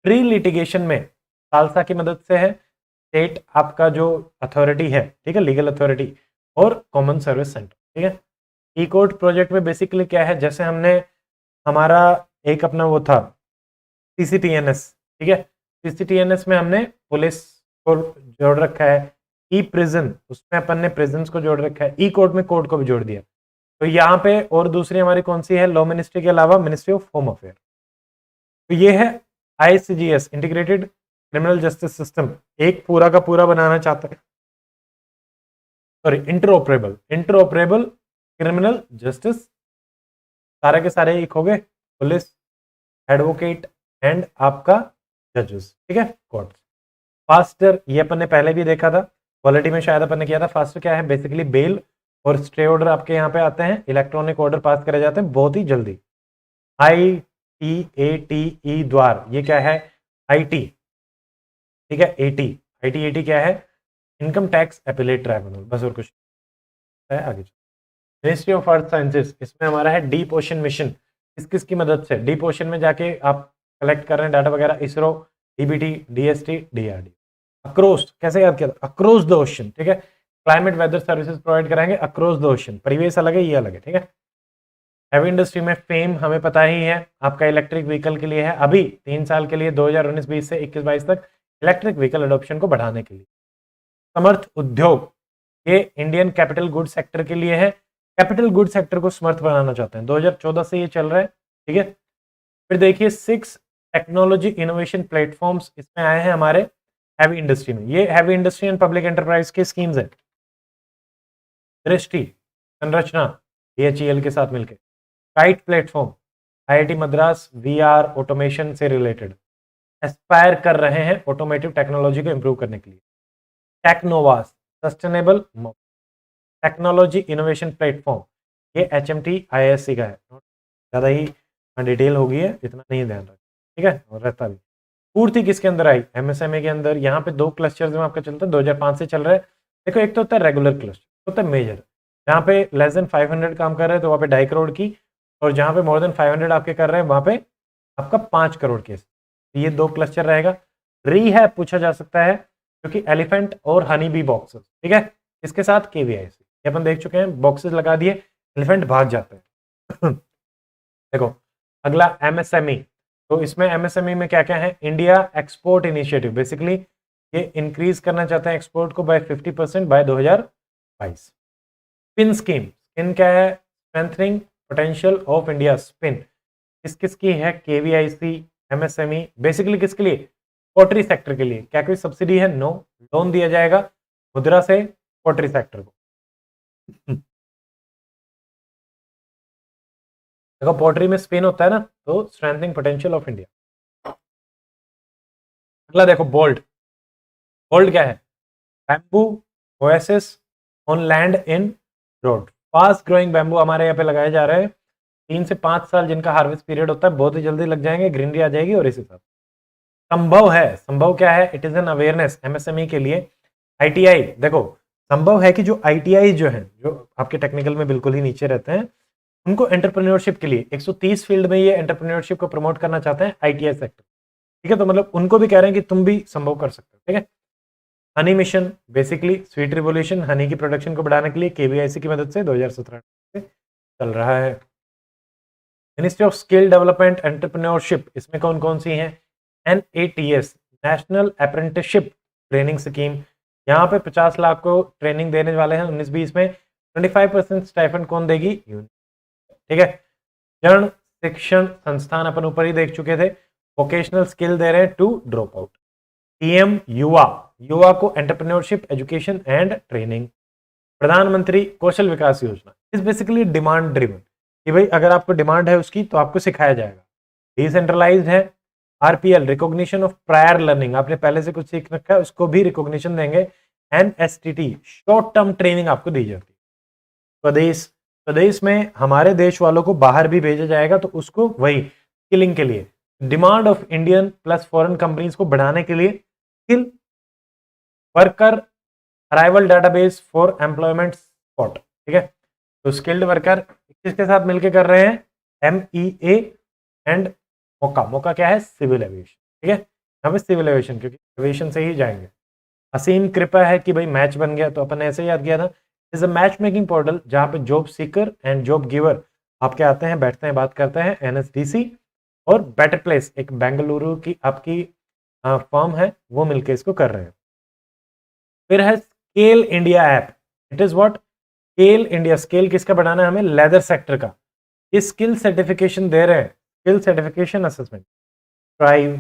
प्री लिटिगेशन में खालसा की मदद से है, स्टेट आपका जो अथॉरिटी है, ठीक है, लीगल अथॉरिटी, और कॉमन सर्विस सेंटर, ठीक है। ई कोर्ट प्रोजेक्ट में बेसिकली क्या है? जैसे हमने हमारा एक अपना वो था CCTNS, ठीक है, CCTNS में हमने पुलिस को जोड़ रखा है। ई प्रिजन, उसमें अपन ने प्रिजन्स को जोड़ रखा है। ई कोर्ट में कोर्ट को भी जोड़ दिया। तो यहाँ पे और दूसरी हमारी कौन सी है? लॉ मिनिस्ट्री के अलावा मिनिस्ट्री ऑफ होम अफेयर। तो ये है ICGS, integrated criminal justice system, एक पूरा का पूरा बनाना चाहता है, sorry, interoperable, interoperable criminal justice सारे के सारे एक हो गए, पुलिस, एडवोकेट एंड आपका जजेस, ठीक है, कोर्ट। फास्टर ये अपन ने पहले भी देखा था, क्वालिटी में शायद अपन ने किया था। फास्टर क्या है, बेसिकली बेल और स्टे ऑर्डर आपके यहाँ पे आते हैं, इलेक्ट्रॉनिक ऑर्डर पास करे जाते हैं बहुत ही जल्दी। ITATE द्वार, ये क्या है, IT, ठीक है, AT क्या है, इनकम टैक्स अपीलेट ट्राइब्यूनल, बस और कुछ है। आगे मिनिस्ट्री ऑफ अर्थ साइंसेस, इसमें हमारा है डीप ओशन मिशन। किस किस की मदद से डीप ओशन में जाके आप कलेक्ट कर रहे हैं डाटा वगैरह, ISRO, DBT, DST, DRD। Across कैसे याद किया था, अक्रॉस द ओशन, ठीक है, क्लाइमेट वेदर सर्विसेज प्रोवाइड कराएंगे अक्रॉस द ओशन, परिवेश अलग है, ये अलग है, ठीक है। हैवी इंडस्ट्री में फेम हमें पता ही है, आपका इलेक्ट्रिक व्हीकल के लिए है, अभी 3 साल के लिए 2019-20 से 21-22 तक इलेक्ट्रिक व्हीकल अडॉप्शन को बढ़ाने के लिए। समर्थ उद्योग, ये इंडियन कैपिटल गुड सेक्टर के लिए है, कैपिटल गुड सेक्टर को समर्थ बनाना चाहते हैं, 2014 से ये चल रहा है, ठीक है। फिर देखिए 6 टेक्नोलॉजी इनोवेशन प्लेटफॉर्म्स इसमें आए हैं हमारे हैवी इंडस्ट्री में। ये heavy industry and public enterprise के स्कीम्स है। दृष्टि संरचना BHEL के साथ मिलकर, kite platform IIT Madras VR automation से रिलेटेड एस्पायर कर रहे हैं ऑटोमेटिव टेक्नोलॉजी को इंप्रूव करने के लिए। टेक्नोवास सस्टेनेबल टेक्नोलॉजी इनोवेशन प्लेटफॉर्म, ये HMT IISc का है, ज़्यादा ही डिटेल होगी है, इतना नहीं ध्यान रखना, ठीक है, और रहता भी। पूर्ति किसके अंदर आई, MSME के अंदर। यहाँ पे 2 क्लस्टर्स में आपका चलता है, 2005 से चल रहा है। देखो एक तो होता है रेगुलर क्लस्टर, होता है मेजर, जहाँ पे लेस देन 500 काम कर रहे हैं तो वहाँ पे 2.5 करोड़ की, और जहाँ पे मोर देन 500 आपके कर रहे हैं वहाँ पे आपका 5 करोड़ केस, ये 2 क्लस्टर रहेगा। रीहैब पूछा जा सकता है क्योंकि एलिफेंट और हनी बी बॉक्सेस, ठीक है, इसके साथ KVIC ये अपन देख चुके हैं, बॉक्सेस लगा दिए, एलिफेंट भाग जाते हैं। देखो अगला MSME, तो इसमें MSME में क्या क्या है, इंडिया एक्सपोर्ट इनिशिएटिव, बेसिकली ये इंक्रीज करना चाहते हैं एक्सपोर्ट को by 50% by 2022। Spin scheme, skin क्या है, strengthening potential of India spin, किस किस की है, KVIC, MSME, बेसिकली किसके लिए, पोल्ट्री सेक्टर के लिए। क्या कोई सब्सिडी है, नो, लोन दिया जाएगा मुद्रा से पोल्ट्री सेक्टर को। देखो पोल्ट्री में स्पिन होता है ना, तो स्ट्रेंथनिंग पोटेंशियल ऑफ इंडिया। अगला देखो बोल्ट, बोल्ट क्या है, bamboo oasis on land in road, fast growing bamboo हमारे यहाँ पे लगाए जा रहे हैं, 3 से 5 साल जिनका हार्वेस्ट पीरियड होता है, बहुत ही जल्दी लग जाएंगे, ग्रीनरी आ जाएगी। और इसी साथ संभव है, संभव क्या है, it is an awareness MSME के लिए। ITI, देखो संभव है कि जो ITI जो है, जो आपके टेक्निकल में बिल्कुल ही नीचे रहते हैं, उनको एंटरप्रेन्योरशिप के लिए 130 फील्ड में ये एंटरप्रेन्योरशिप को प्रमोट करना चाहते हैं ITI सेक्टर, ठीक है, तो मतलब उनको भी कह रहे हैं कि तुम भी संभव कर सकते हो, ठीक है। Honey mission, basically sweet revolution, Honey की प्रोडक्शन को बढ़ाने के लिए KVIC की मदद से 2017 से चल रहा है। Ministry of skill development entrepreneurship, इसमें कौन कौन सी हैं, NATS national apprenticeship training scheme, यहाँ पे 50 लाख को ट्रेनिंग देने वाले हैं 19-20 में, 25% स्टाइपेंड कौन देगी, ठीक है। जन शिक्षण संस्थान अपन ऊपर ही देख चुके थे, वोकेशनल स्किल दे रहे हैं टू ड्रॉप आउट। PM युवा, युवा को एंटरप्रेन्योरशिप एजुकेशन एंड ट्रेनिंग। प्रधानमंत्री कौशल विकास योजना इज बेसिकली डिमांड ड्रिवन, कि भाई अगर आपको डिमांड है उसकी तो आपको सिखाया जाएगा। डिसेंट्रलाइज्ड है। RPL recognition of prior learning, आपने पहले से कुछ सीख रखा है उसको भी रिकॉग्निशन देंगे। NSTT शॉर्ट टर्म ट्रेनिंग आपको दी जाती है। प्रदेश में हमारे देश वालों को बाहर भी भेजा जाएगा, तो उसको वही स्किलिंग के लिए, demand of Indian plus foreign companies को बढ़ाने के लिए skill worker arrival database for employment spot, ठीक है। तो स्किल्ड वर्कर किसके साथ मिलकर कर रहे हैं, MEA एंड मौका। मौका क्या है, सिविल एविएशन, ठीक है, यहाँ पे सिविल एविएशन, क्योंकि एविएशन से ही जाएंगे। असीम कृपा है कि भाई मैच बन गया, तो अपन ऐसे याद किया था, is a match making portal जहाँ पे job seeker and job giver आपके आते हैं, बैठते हैं, बात करते हैं। NSDC और बेटर प्लेस एक बेंगलुरु की आपकी फर्म है, वो मिलके इसको कर रहे हैं। फिर है scale India app, it is what, scale India. Scale किसका बढ़ाना है हमें, लेदर सेक्टर का। ये स्किल सर्टिफिकेशन दे रहे हैं, स्किल सर्टिफिकेशन असेसमेंट। ट्राइव,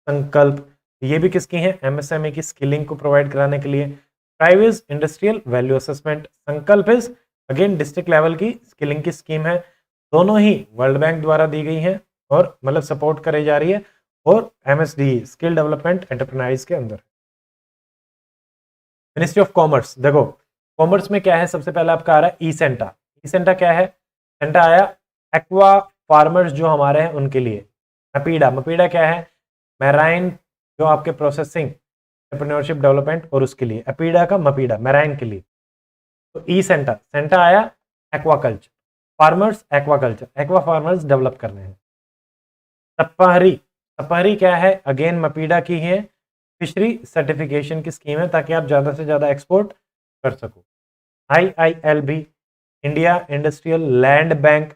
संकल्प, ये भी किसकी है, MSME की स्किलिंग को प्रोवाइड कराने के लिए। Thrive is industrial value assessment, संकल्प इज अगेन डिस्ट्रिक्ट लेवल की स्किलिंग की स्कीम है। दोनों ही वर्ल्ड बैंक द्वारा दी गई हैं और मतलब सपोर्ट करी जा रही है और MSD स्किल डेवलपमेंट एंटरप्राइज के अंदर। मिनिस्ट्री ऑफ कॉमर्स, देखो कॉमर्स में क्या है, सबसे पहले आपका आ रहा है ई-सेंटा। ई-सेंटा क्या है? सेंटा आया एक्वा फार्मर्स जो हमारे हैं उनके लिए। मपीडा, मपीडा क्या है? मैराइन जो आपके प्रोसेसिंग एंटरप्रेन्योरशिप डेवलपमेंट और उसके लिए। अपीडा का मपीडा मैराइन के लिए। तो ई सेंटा, सेंटा आया aquaculture, farmers aquaculture, aqua farmers develop करने हैं। तपहरी, तपहरी क्या है? अगेन मपीडा की है, फिशरी सर्टिफिकेशन की स्कीम है ताकि आप ज़्यादा से ज़्यादा एक्सपोर्ट कर सको। IILB, India industrial land bank,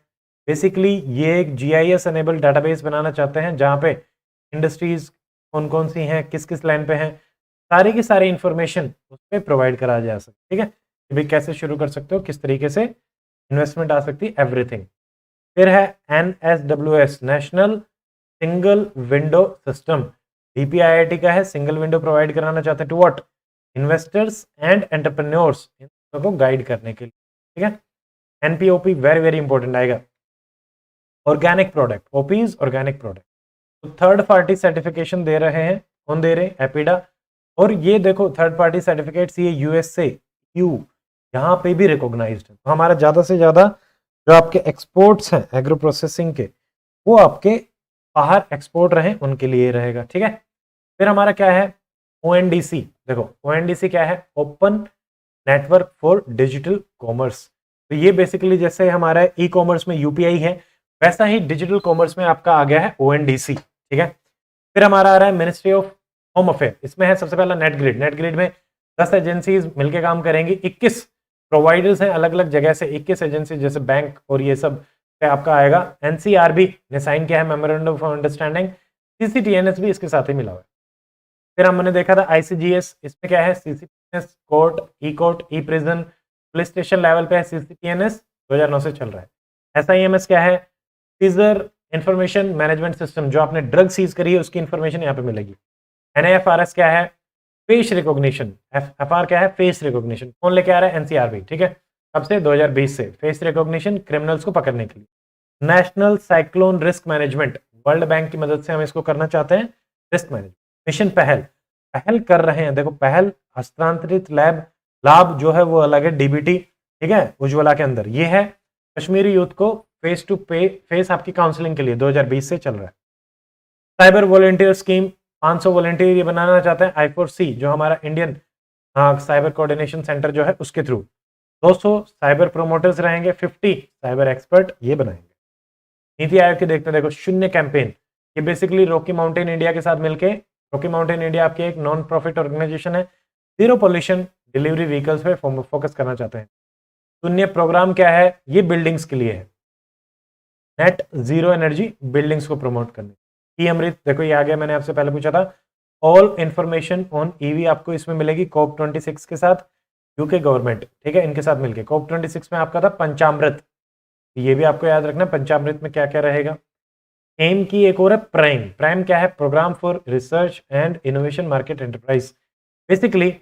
basically ये एक GIS एनेबल डाटाबेस बनाना चाहते हैं जहाँ पे इंडस्ट्रीज कौन कौन सी हैं, किस किस लैंड पे हैं, सारी की सारी इंफॉर्मेशन उस पर प्रोवाइड करा जा सकती है। ठीक है, कि भाई कैसे शुरू कर सकते हो, किस तरीके से इन्वेस्टमेंट आ सकती है, एवरीथिंग। फिर है NSWS, national single window system. DPIIT का है, सिंगल विंडो प्रोवाइड कराना चाहते हैं to what? Investors and entrepreneurs, को गाइड करने के लिए। ठीक है, NPOP वेरी वेरी इंपॉर्टेंट आएगा। Organic product, OPs organic product. तो थर्ड पार्टी सर्टिफिकेशन दे रहे हैं, कौन दे रहे हैं? एपीडा। और ये देखो थर्ड पार्टी सर्टिफिकेट्स ये USA EU यहाँ पे भी रिकॉग्नाइज्ड है। तो हमारा ज्यादा से ज्यादा जो आपके एक्सपोर्ट्स हैं एग्रो प्रोसेसिंग के, वो आपके बाहर एक्सपोर्ट रहे उनके लिए रहेगा। ठीक है, फिर हमारा क्या है? ONDC, देखो ONDC क्या है? Open network for digital commerce. तो ये बेसिकली जैसे हमारा ई कॉमर्स में UPI है, वैसा ही डिजिटल कॉमर्स में आपका आ गया है ONDC। ठीक है, फिर हमारा आ रहा है मिनिस्ट्री ऑफ होम अफेयर। इसमें है सबसे पहला नेटग्रिड। नेटग्रिड में 10 एजेंसीज मिलकर काम करेंगी, 21 प्रोवाइडर्स हैं अलग अलग जगह से, 21 एजेंसी जैसे बैंक और ये सब पे आपका आएगा। NCRB ने साइन किया है मेमोरेंडम ऑफ अंडरस्टैंडिंग, CCTNS भी इसके साथ ही मिला हुआ है। फिर हमने देखा था ICGS, इसमें क्या है? CCTNS कोर्ट, ई court, e prison, police station level पे है CCTNS, 2009 से चल रहा है। SIMS क्या है? सीजर इंफॉर्मेशन मैनेजमेंट सिस्टम, जो आपने ड्रग सीज करी है उसकी इंफॉर्मेशन यहाँ पे मिलेगी। NIFRS क्या है? Face recognition. FR क्या है? Face recognition. कौन लेके आ रहा है? NCRB। ठीक है, कब से? 2020 से। फेस रिकॉग्निशन क्रिमिनल्स को पकड़ने के लिए। National cyclone risk management, world bank की मदद से हम इसको करना चाहते हैं, रिस्क मैनेजमेंट। मिशन पहल, पहल कर रहे हैं। देखो पहल हस्तांतरित लैब लाभ जो है वो अलग है, DBT। ठीक है, उज्ज्वला के अंदर ये है। कश्मीरी यूथ को फेस टू फेस आपकी काउंसलिंग के लिए 2020 से चल रहा है। साइबर वॉलेंटियर स्कीम, 500 वॉलेंटियर ये बनाना चाहते हैं I4C, जो हमारा इंडियन साइबर कोऑर्डिनेशन सेंटर जो है उसके थ्रू। 200 साइबर प्रोमोटर्स रहेंगे, 50 साइबर एक्सपर्ट ये बनाएंगे। नीति आयोग के देखते हैं, देखो शून्य कैंपेन, ये बेसिकली रॉकी माउंटेन इंडिया के साथ मिलके, रॉकी माउंटेन इंडिया आपकी एक नॉन प्रॉफिट ऑर्गेनाइजेशन है, जीरो पॉल्यूशन डिलीवरी व्हीकल्स पे फोकस करना चाहते हैं। शून्य प्रोग्राम क्या है? ये बिल्डिंग्स के लिए है, नेट जीरो एनर्जी बिल्डिंग्स को प्रमोट करने। ई अमृत, देखो ये आ गया, मैंने आपसे पहले पूछा था। ऑल इंफॉर्मेशन ऑन EV आपको इसमें मिलेगी COP26 के साथ, यूके गवर्नमेंट। ठीक है, इनके साथ मिलके COP26 में आपका था पंचामृत, ये भी आपको याद रखना पंचामृत में क्या क्या रहेगा। एम की एक और है प्राइम। प्राइम क्या है? Programme for research and innovation market enterprise. Basically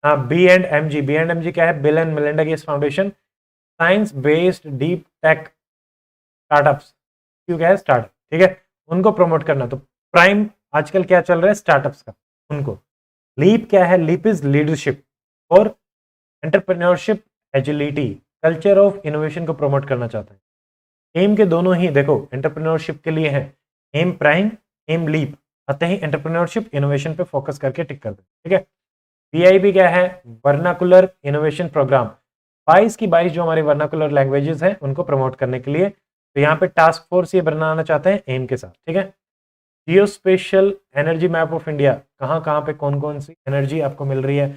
B&MG क्या है? Bill and Melinda Gates Foundation, science based deep tech startups, क्यों क्या है? स्टार्टअप। ठीक है, उनको प्रमोट करना। तो प्राइम आजकल क्या चल रहा है? स्टार्टअप्स का, उनको। लीप क्या है? लीप इज लीडरशिप और entrepreneurship agility, culture of innovation को प्रमोट करना चाहते हैं। एम के दोनों ही देखो एंटरप्रेन्योरशिप के लिए है, एम प्राइम, एम लीप, आते ही एंटरप्रेन्योरशिप इनोवेशन पे फोकस करके टिक कर दे। ठीक है, VIP क्या है? वर्नाकुलर इनोवेशन प्रोग्राम, 22 की 22 जो हमारे वर्नाकुलर लैंग्वेजेस हैं उनको प्रमोट करने के लिए। तो यहाँ पे टास्क फोर्स ये बनाना चाहते हैं एम के साथ। ठीक है, geo spatial energy map of India, कहाँ कहाँ पे कौन कौन सी एनर्जी आपको मिल रही है,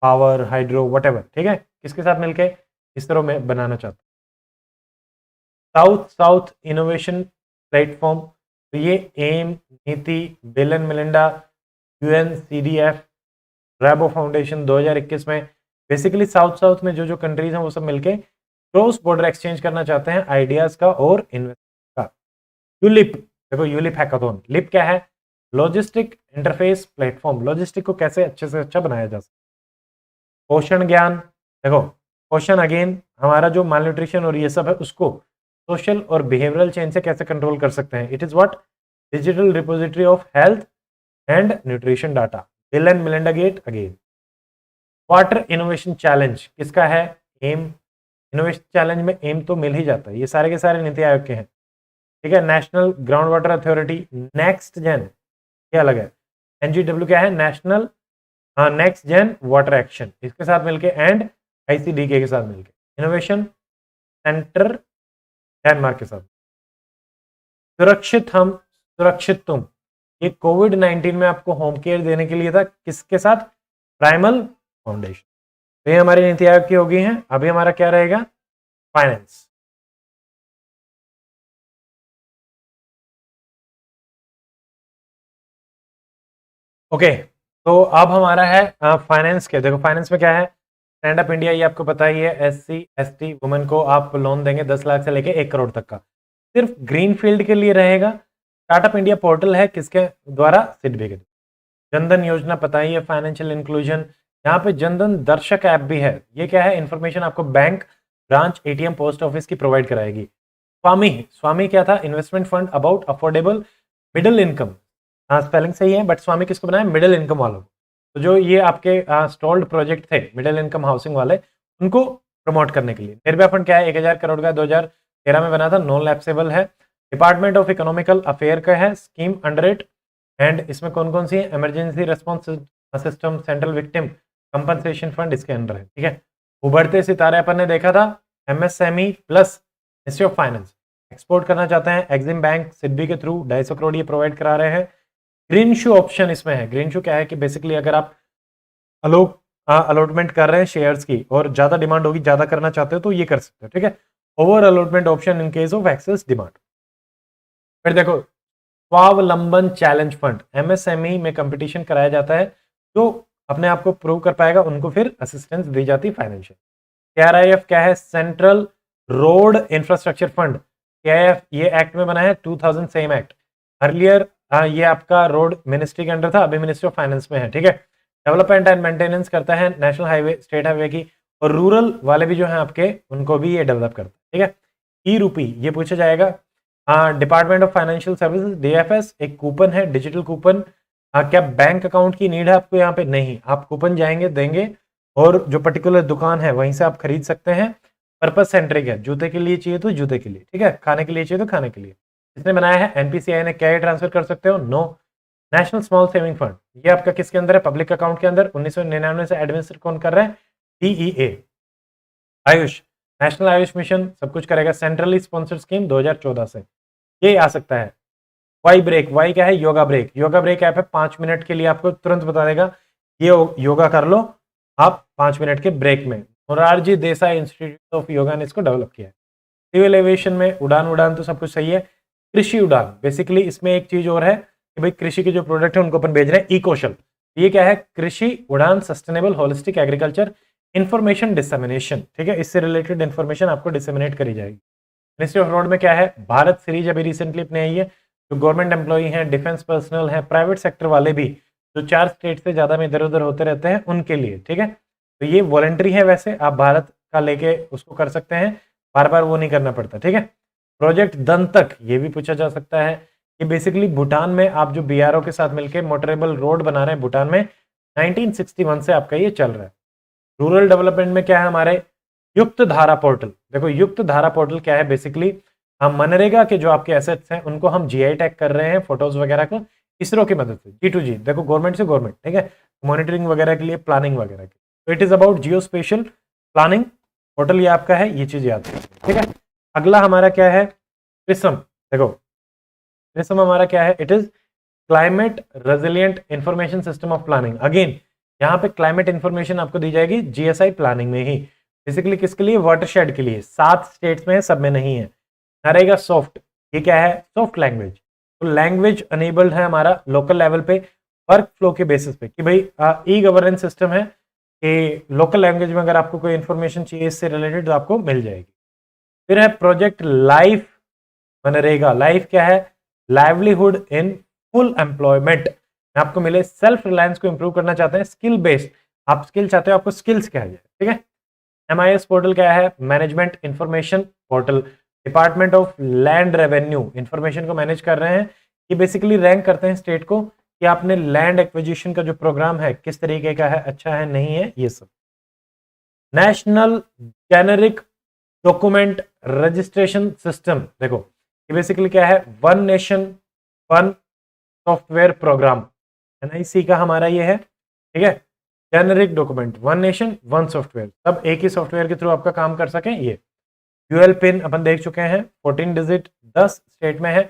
पावर, हाइड्रो, वटेवर। ठीक है, किसके साथ मिलके इस तरह में बनाना चाहते हैं। साउथ साउथ इनोवेशन प्लेटफॉर्म, तो ये एम, NITI, Bill and Melinda, UNCDF, Rabo foundation 2021 में बेसिकली साउथ साउथ में जो जो कंट्रीज हैं वो सब मिलके क्रॉस बॉर्डर एक्सचेंज करना चाहते हैं आइडियाज का और इन्वेस्टमेंट का। यूलिप, देखो यूलिप हैकाथॉन। लिप क्या है? लॉजिस्टिक इंटरफेस प्लेटफॉर्म, लॉजिस्टिक को कैसे अच्छे से अच्छा बनाया जा सकता है। पोषण ज्ञान, देखो पोषण अगेन हमारा जो माल न्यूट्रिशन और ये सब है उसको सोशल और बिहेवियरल चेंज से कैसे कंट्रोल कर सकते हैं। It is what, digital repository of health and nutrition data, Bill and Melinda Gate again. Water innovation challenge किसका है, एम। इनोवेशन चैलेंज में एम तो मिल ही जाता है, ये सारे के सारे नीति आयोग के हैं, ठीक है। National ground water authority, next gen क्या अलग है, एनजीडब्ल्यू क्या है, national next gen water action, इसके साथ मिलके एंड आईसीडीके के साथ मिलके। इनोवेशन सेंटर डेनमार्क के साथ। सुरक्षित हम सुरक्षित तुम, ये कोविड-19 में आपको होम केयर देने के लिए था, किसके साथ, प्राइमल फाउंडेशन। तो ये हमारी नीति आयोग की हो गई हैं। अभी हमारा क्या रहेगा, फाइनेंस। ओके, तो अब हमारा है फाइनेंस के। देखो फाइनेंस में क्या है, स्टैंड अप इंडिया, ये आपको पता ही है, एससी एसटी वुमेन को आप लोन देंगे 10 लाख से लेके 1 करोड़ तक का, सिर्फ ग्रीन फील्ड के लिए रहेगा। स्टार्टअप इंडिया पोर्टल है, किसके द्वारा, सिडबी के। जनधन योजना पता ही है, फाइनेंशियल इंक्लूजन। यहाँ पे जनधन दर्शक ऐप भी है, ये क्या है, इंफॉर्मेशन आपको bank, branch, ATM, post office की प्रोवाइड कराएगी। स्वामी, स्वामी क्या था, investment fund about affordable middle income. हाँ स्पेलिंग सही है, बट स्वामी किसको बनाया, मिडिल इनकम वालों को। तो जो ये आपके स्टॉल्ड प्रोजेक्ट थे मिडिल इनकम हाउसिंग वाले, उनको प्रमोट करने के लिए। निर्भया फंड क्या है, 1000 करोड़ का 2013 में बना था, नॉन लैप्सेबल है। डिपार्टमेंट ऑफ इकोनॉमिकल अफेयर का है, स्कीम अंडर इट, एंड इसमें कौन कौन सी है, emergency response system, central victim compensation fund इसके अंडर है, ठीक है। उभरते सितारे अपन ने देखा था, MSME plus ministry of finance, export करना चाहते हैं, एक्सिम बैंक सिडबी के थ्रू 250 करोड़ ये प्रोवाइड करा रहे हैं। ग्रीन शू ऑप्शन इसमें है। ग्रीन शू क्या है कि बेसिकली अगर आप अलॉटमेंट कर रहे हैं शेयर्स की और ज्यादा डिमांड होगी, ज्यादा करना चाहते हो तो ये कर सकते हो, ठीक है। Over allotment option in case of excess demand. फिर देखो स्वावलंबन चैलेंज फंड, एमएसएमई में कंपटीशन कराया जाता है, जो अपने आप को प्रूव कर पाएगा उनको फिर असिस्टेंस दी जाती है फाइनेंशियल। केआरआईएफ क्या है, सेंट्रल रोड इंफ्रास्ट्रक्चर फंड। केआईएफ ये एक्ट में बना है 2000 सेम एक्ट। अर्लियर ये आपका रोड मिनिस्ट्री के अंडर था, अभी मिनिस्ट्री ऑफ फाइनेंस में है, ठीक है। डेवलपमेंट एंड मेंटेनेंस करता है नेशनल हाईवे, स्टेट हाईवे की, और रूरल वाले भी जो है आपके, उनको भी ये डेवलप करता है, ठीक है। ई रूपी ये पूछा जाएगा। Department of financial services, DFS, एक कूपन है, डिजिटल कूपन। क्या बैंक अकाउंट की नीड है आपको यहाँ पे, नहीं, आप कूपन जाएंगे देंगे और जो पर्टिकुलर दुकान है वहीं से आप खरीद सकते हैं। पर्पस सेंट्रिक है, जूते के लिए चाहिए तो जूते के लिए, ठीक है, खाने के लिए चाहिए तो खाने के लिए। इसने बनाया है एनपीसीआई ने, क्या ये ट्रांसफर कर सकते हो, no. National small saving fund, ये आपका किसके अंदर है, पब्लिक अकाउंट के अंदर, 1999 से एडमिनिस्ट्रेट कौन कर रहा है, DEA. Ayush, national Ayush mission सब कुछ करेगा, सेंट्रली स्पॉन्सर्ड स्कीम 2014 से, ये आ सकता है। वाई ब्रेक, वाई क्या है, yoga break. Yoga break app है, 5 मिनट के लिए आपको तुरंत बता देगा ये योगा कर लो आप 5 मिनट के ब्रेक में। मोरारजी देसाई इंस्टीट्यूट ऑफ योगा ने इसको डेवलप किया है। सिविल एविएशन में उड़ान, उड़ान तो सब कुछ सही है। कृषि उड़ान, बेसिकली इसमें एक चीज और है कि भाई कृषि के जो प्रोडक्ट है उनको अपन भेज रहे हैं, ई कौशल। ये क्या है, कृषि उड़ान sustainable holistic agriculture information dissemination, ठीक है, इससे रिलेटेड इंफॉर्मेशन आपको डिसेमिनेट करी जाएगी। मिनिस्ट्री ऑफ रोड में क्या है, भारत सीरीज अभी रिसेंटली अपने आई है, जो गवर्नमेंट एम्प्लॉई हैं, डिफेंस पर्सनल हैं, प्राइवेट सेक्टर वाले भी, जो 4 स्टेट से ज्यादा में इधर उधर होते रहते हैं उनके लिए, ठीक है। तो ये वॉलंटरी है, वैसे आप भारत का लेके उसको कर सकते हैं, बार बार वो नहीं करना पड़ता, ठीक है। प्रोजेक्ट दंतक, ये भी पूछा जा सकता है, ये बेसिकली भूटान में आप जो बीआरओ के साथ मिलकर मोटरेबल रोड बना रहे हैं भूटान में, 1961 से आपका ये चल रहा है। रूरल डेवलपमेंट में क्या है हमारे, युक्त धारा पोर्टल। देखो युक्त धारा पोर्टल क्या है, बेसिकली हम मनरेगा के जो आपके एसेट्स हैं उनको हम जीआई टैग कर रहे हैं, फोटोज वगैरह को, इसरो की मदद से, G2G, देखो गवर्नमेंट से गवर्नमेंट, ठीक है, मॉनिटरिंग वगैरह के लिए, प्लानिंग वगैरह की। तो it is about Jio special planning portal, ये आपका है, ये चीज याद रखिए, ठीक है। अगला हमारा क्या है, प्रिज्म। देखो प्रिज्म हमारा क्या है, it is climate resilient information system of planning. Again यहाँ पे क्लाइमेट इंफॉर्मेशन आपको दी जाएगी जीएसआई प्लानिंग में ही, बेसिकली किसके लिए, वाटरशेड के लिए। 7 स्टेट्स में है, सब में नहीं है। रहेगा सॉफ्ट, ये क्या है, सॉफ्ट लैंग्वेज। तो लैंग्वेज अनेबल्ड है हमारा लोकल लेवल पे, वर्क फ्लो के बेसिस पे, कि भाई ई गवर्नेंस सिस्टम है कि लोकल लैंग्वेज में अगर आपको कोई इंफॉर्मेशन चाहिए इससे रिलेटेड तो आपको मिल जाएगी। फिर है प्रोजेक्ट लाइफ मनरेगा। लाइफ क्या है, लाइवलीहुड इन फुल एम्प्लॉयमेंट, आपको मिले, सेल्फ रिलायंस को इंप्रूव करना चाहते हैं, स्किल बेस्ड, आप स्किल चाहते हो, आपको स्किल्स क्या है, ठीक है। एमआईएस पोर्टल क्या है, management information portal, department of land revenue information को मैनेज कर रहे हैं। ये बेसिकली रैंक करते हैं स्टेट को कि आपने लैंड एक्विजिशन का जो प्रोग्राम है किस तरीके का है, अच्छा है नहीं है, ये सब। National generic document registration system, देखो ये बेसिकली क्या है, one nation one software program, NIC का हमारा ये है, ठीक है। Generic document, one nation one software, सब एक ही सॉफ्टवेयर के थ्रू आपका काम कर सकें। ये यूएल पिन अपन देख चुके हैं, 14 डिजिट 10 स्टेट में है।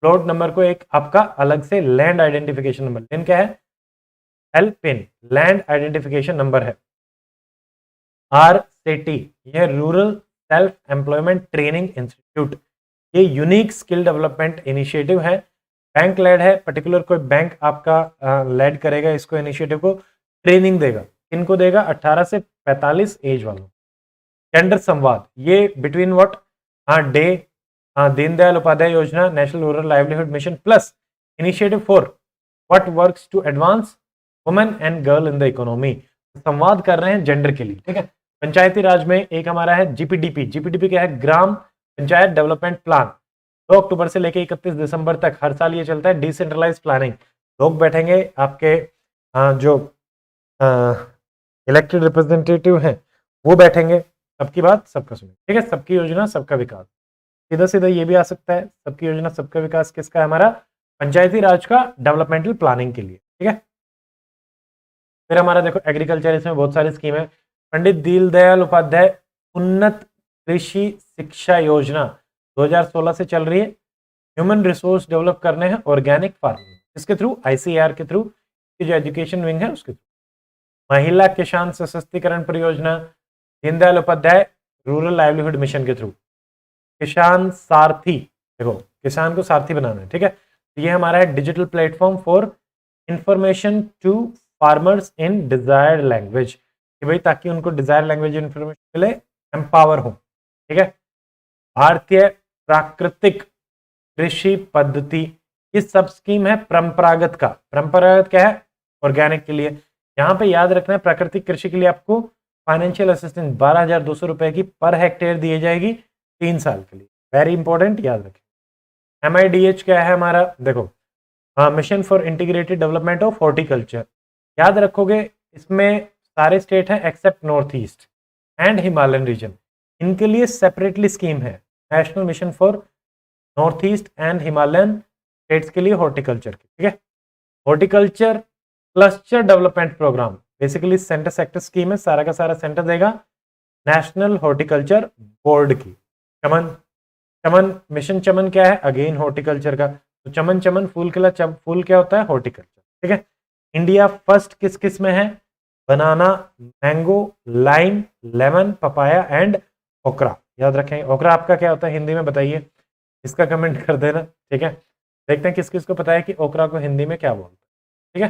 प्लॉट नंबर को एक आपका अलग से लैंड आइडेंटिफिकेशन नंबर, पिन क्या है, L pin, land identification number है। RCT, यह rural self employment training institute, ये यूनिक स्किल डेवलपमेंट इनिशिएटिव है, बैंक लेड है, पर्टिकुलर कोई बैंक आपका लेड करेगा इसको, इनिशिएटिव को, ट्रेनिंग देगा, इनको देगा 18 से 45 एज वालों। टेंडर संवाद, ये between what, day, Deendayal Upadhyay Yojana, national rural livelihood mission plus initiative for what works to advance women and girl in the economy. संवाद कर रहे हैं जेंडर के लिए, ठीक है। पंचायती राज में एक हमारा है जीपीडीपी, जीपीडीपी क्या है, ग्राम पंचायत डेवलपमेंट प्लान, 2 अक्टूबर से लेकर 31 दिसंबर तक हर साल ये चलता है। डिसेंट्रलाइज प्लानिंग, लोग बैठेंगे आपके जो इलेक्टेड रिप्रेजेंटेटिव हैं वो बैठेंगे, सबकी बात सबका सुने, ठीक है। सबकी योजना सबका विकास, सीधा सीधा ये भी आ सकता है, सबकी योजना सबका विकास किसका है, हमारा पंचायती राज का डेवलपमेंटल प्लानिंग के लिए, ठीक है। फिर हमारा देखो एग्रीकल्चर, इसमें बहुत सारी स्कीम है। पंडित दीनदयाल उपाध्याय उन्नत कृषि शिक्षा योजना 2016 से चल रही है। ह्यूमन रिसोर्स डेवलप करने हैं ऑर्गेनिक फार्मिंग, इसके थ्रू ICAR के थ्रू, जो एजुकेशन विंग है उसके थ्रू। महिला किसान सशक्तिकरण परियोजना Deendayal Upadhyay rural livelihood mission के थ्रू। किसान सारथी, देखो किसान को सारथी बनाना है, ठीक है। ये हमारा है digital platform for information to farmers in desired language, कि भाई ताकि उनको डिजायर लैंग्वेज इंफॉर्मेशन मिले, एम्पावर हो, ठीक है। भारतीय प्राकृतिक कृषि पद्धति, ये सब स्कीम है परंपरागत का, परंपरागत क्या है, ऑर्गेनिक के लिए। यहाँ पे याद रखना है प्राकृतिक कृषि के लिए आपको फाइनेंशियल असिस्टेंस 12,200 रुपए की पर हेक्टेयर दी जाएगी 3 साल के लिए, वेरी इंपॉर्टेंट, याद रखें। MIDH क्या है हमारा, देखो mission for integrated development of horticulture, याद रखोगे इसमें सारे स्टेट हैं except north east and Himalayan region, इनके लिए सेपरेटली स्कीम है, national mission for north east and Himalayan states के लिए हॉर्टिकल्चर की, ठीक है। Horticulture cluster development programme, basically centre sector scheme है, सारा का सारा सेंटर देगा नेशनल हॉर्टिकल्चर बोर्ड की। चमन, चमन मिशन चमन क्या है, अगेन हॉर्टिकल्चर का, तो चमन चमन फूल खिला, फूल क्या होता है, हॉर्टिकल्चर, ठीक है। इंडिया फर्स्ट किस किस में है, banana, mango, lime, lemon, papaya and okra, याद रखें। ओकरा आपका क्या होता है हिंदी में बताइए, इसका कमेंट कर देना, ठीक है। देखते हैं किस किस को पता है कि ओकरा को हिंदी में क्या बोलते हैं, ठीक है।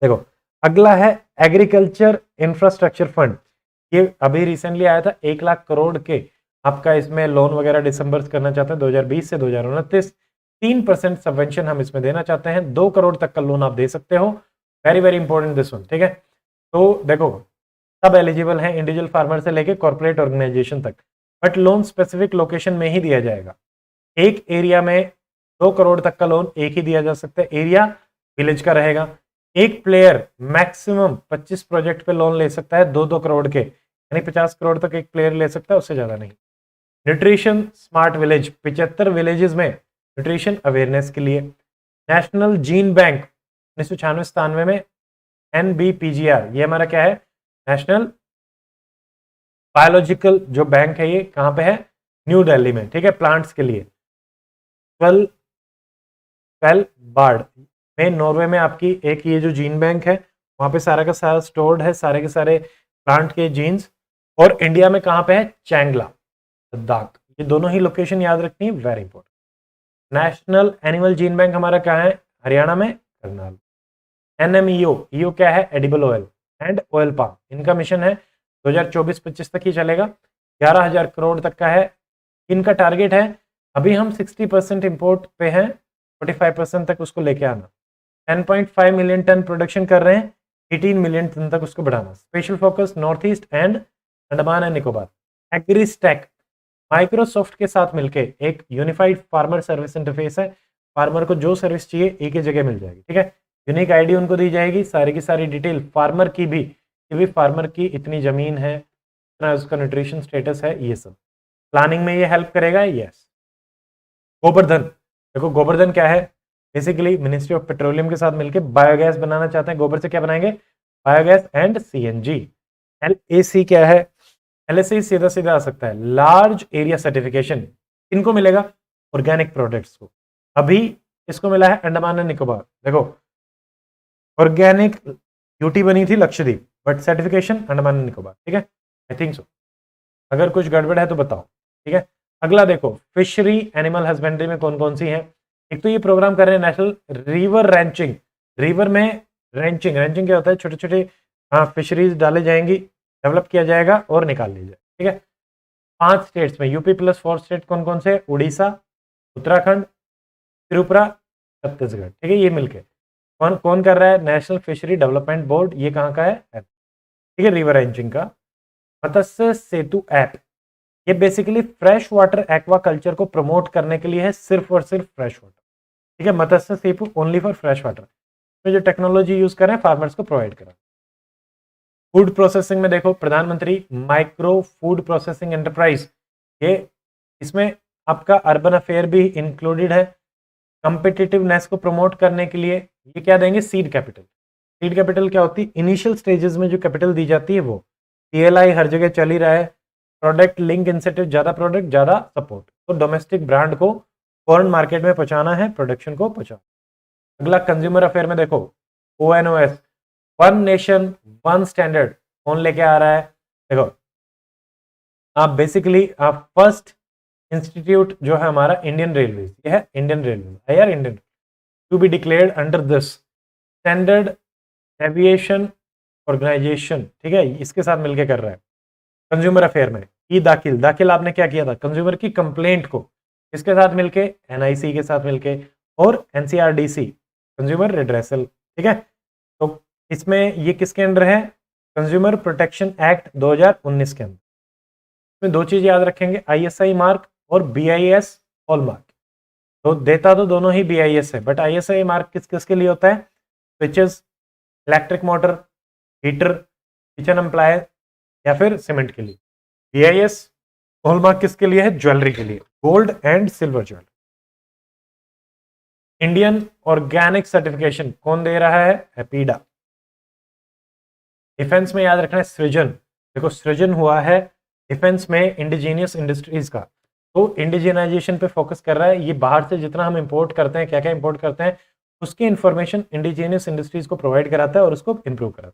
देखो अगला है एग्रीकल्चर इंफ्रास्ट्रक्चर फंड, ये अभी रिसेंटली आया था, 1 लाख करोड़ के आपका इसमें लोन वगैरह डिसम्बर्स करना चाहते हैं 2020 से 2029, 3% सबवेंशन हम इसमें देना चाहते हैं, 2 करोड़ तक का लोन आप दे सकते हो, very very important this one, ठीक है। तो देखो सब एलिजिबल हैं, इंडिविजुअल फार्मर से लेके कॉर्पोरेट ऑर्गेनाइजेशन तक, बट लोन स्पेसिफिक लोकेशन में ही दिया जाएगा। एक एरिया में 2 करोड़ तक का लोन एक ही दिया जा सकता है, एरिया विलेज का रहेगा। एक प्लेयर मैक्सिमम 25 प्रोजेक्ट पे लोन ले सकता है 2-2 करोड़ के, यानी 50 करोड़ तक एक प्लेयर ले सकता है, उससे ज्यादा नहीं। न्यूट्रिशन स्मार्ट विलेज, 75 विलेजेस में न्यूट्रिशन अवेयरनेस के लिए। नेशनल जीन बैंक 1996-97 में, NBPGR, ये हमारा क्या है, नेशनल बायोलॉजिकल जो बैंक है, ये कहां पे है, न्यू दिल्ली में, ठीक है, प्लांट्स के लिए। बार्ड में नॉर्वे में आपकी एक ये जो जीन बैंक है, वहां पे सारा का सारा स्टोर्ड है, सारे के सारे प्लांट के जीन्स। और इंडिया में कहां पे है, चैंगला, लद्दाख, ये दोनों ही लोकेशन याद रखनी है, very important. National animal gene bank हमारा कहाँ है, हरियाणा में, करनाल। NMEO, ईओ क्या है, edible oil and oil palm, इनका मिशन है 2024-25 तक ही चलेगा, 11,000 करोड़ तक का है इनका टारगेट है। अभी हम 60% इंपोर्ट पे हैं, 45% तक उसको लेके आना, 10.5 मिलियन टन प्रोडक्शन कर रहे हैं, 18 मिलियन टन तक उसको बढ़ाना। Special focus north east and Andaman and Nicobar. Agri stack, Microsoft के साथ मिलके एक यूनिफाइड फार्मर सर्विस इंटरफेस है। फार्मर को जो सर्विस चाहिए एक ही जगह मिल जाएगी, ठीक है। यूनिक आईडी उनको दी जाएगी, सारी की सारी डिटेल फार्मर की भी, कि भी फार्मर की इतनी जमीन है, इतना उसका न्यूट्रिशन स्टेटस है, ये सब प्लानिंग में ये हेल्प करेगा। यस। गोवर्धन, देखो गोवर्धन क्या है, बेसिकली मिनिस्ट्री ऑफ पेट्रोलियम के साथ मिलकर बायोगैस बनाना चाहते हैं। गोबर से क्या बनाएंगे, बायोगैस एंड सीएनजी। एलएसी क्या है, एलएसी सीधा सीधा आ सकता है लार्ज एरिया सर्टिफिकेशन, इनको मिलेगा ऑर्गेनिक प्रोडक्ट्स को। अभी इसको मिला है अंडमान एंड निकोबार। देखो ऑर्गेनिक ड्यूटी बनी थी Lakshadweep, but certification Andaman and Nicobar, ठीक है। आई थिंक सो, अगर कुछ गड़बड़ है तो बताओ, ठीक है। अगला देखो फिशरी एनिमल हस्बेंड्री में कौन कौन सी है। एक तो ये प्रोग्राम कर रहे हैं नेशनल रिवर रैंचिंग, रिवर में रैंचिंग, रैंचिंग क्या होता है, छोटे छोटे फिशरीज डाले जाएंगी, डेवलप किया जाएगा और निकाल लिया जाएगा, ठीक है। 5 स्टेट्स में, यूपी प्लस 4 स्टेट कौन कौन से, उड़ीसा, उत्तराखंड, त्रिपुरा, छत्तीसगढ़, ठीक है। ये मिलके कौन कौन कर रहा है, नेशनल फिशरी डेवलपमेंट बोर्ड। ये कहाँ का है, ठीक है, रिवर रैंचिंग का। मत्स्य सेतु ऐप, ये basically fresh water aqua culture को प्रमोट करने के लिए है, सिर्फ और सिर्फ फ्रेश वाटर, ठीक है। मत्स्य सेतु ओनली फॉर फ्रेश वाटर, तो जो टेक्नोलॉजी यूज करें फार्मर्स को प्रोवाइड करें। फूड प्रोसेसिंग में देखो प्रधानमंत्री माइक्रो फूड प्रोसेसिंग एंटरप्राइज, ये इसमें आपका अर्बन अफेयर भी इंक्लूडेड है। कंपिटिटिवनेस को प्रमोट करने के लिए ये क्या देंगे, सीड कैपिटल। सीड कैपिटल क्या होती है, इनिशियल स्टेजेस में जो कैपिटल दी जाती है वो। पीएलआई हर जगह चल ही रहा है, प्रोडक्ट लिंक इंसेंटिव, ज्यादा प्रोडक्ट ज्यादा सपोर्ट, तो डोमेस्टिक ब्रांड को फॉरेन मार्केट में पहुंचाना है, प्रोडक्शन को पहुंचाना। अगला कंज्यूमर अफेयर में देखो ONOS, one nation one standard, कौन लेके आ रहा है, देखो आप बेसिकली आप फर्स्ट इंस्टीट्यूट जो है हमारा इंडियन रेलवे, ये है इंडियन रेलवे, यार Indian to be declared under this standard aviation organisation, ठीक है, इसके साथ मिलकर कर रहा है। कंज्यूमर अफेयर में ई दाखिल, दाखिल आपने क्या किया था, कंज्यूमर की कंप्लेंट को इसके साथ मिलके, एनआईसी के साथ मिलके, और एनसीआरडीसी कंज्यूमर रिड्रेसल, ठीक है। तो इसमें ये किसके अंडर है, कंज्यूमर प्रोटेक्शन एक्ट 2019 के अंदर। इसमें 2 चीज याद रखेंगे, ISI मार्क और BIS हॉल मार्क। तो देता तो दोनों ही BIS है, बट ISI मार्क किस किस के लिए होता है, switches, electric motor, heater, kitchen appliance या फिर सीमेंट के लिए। BIS हॉलमार्क किसके लिए है, ज्वेलरी के लिए, gold and silver jewellery. Indian organic certification कौन दे रहा है, एपीडा। डिफेंस में याद रखना है सृजन, देखो सृजन हुआ है डिफेंस में इंडिजीनियस इंडस्ट्रीज का, तो इंडिजिनाइजेशन पे फोकस कर रहा है। ये बाहर से जितना हम इंपोर्ट करते हैं, क्या क्या इंपोर्ट करते हैं, उसकी इंफॉर्मेशन इंडिजीनियस इंडस्ट्रीज को प्रोवाइड कराता है और उसको इंप्रूव कराता है।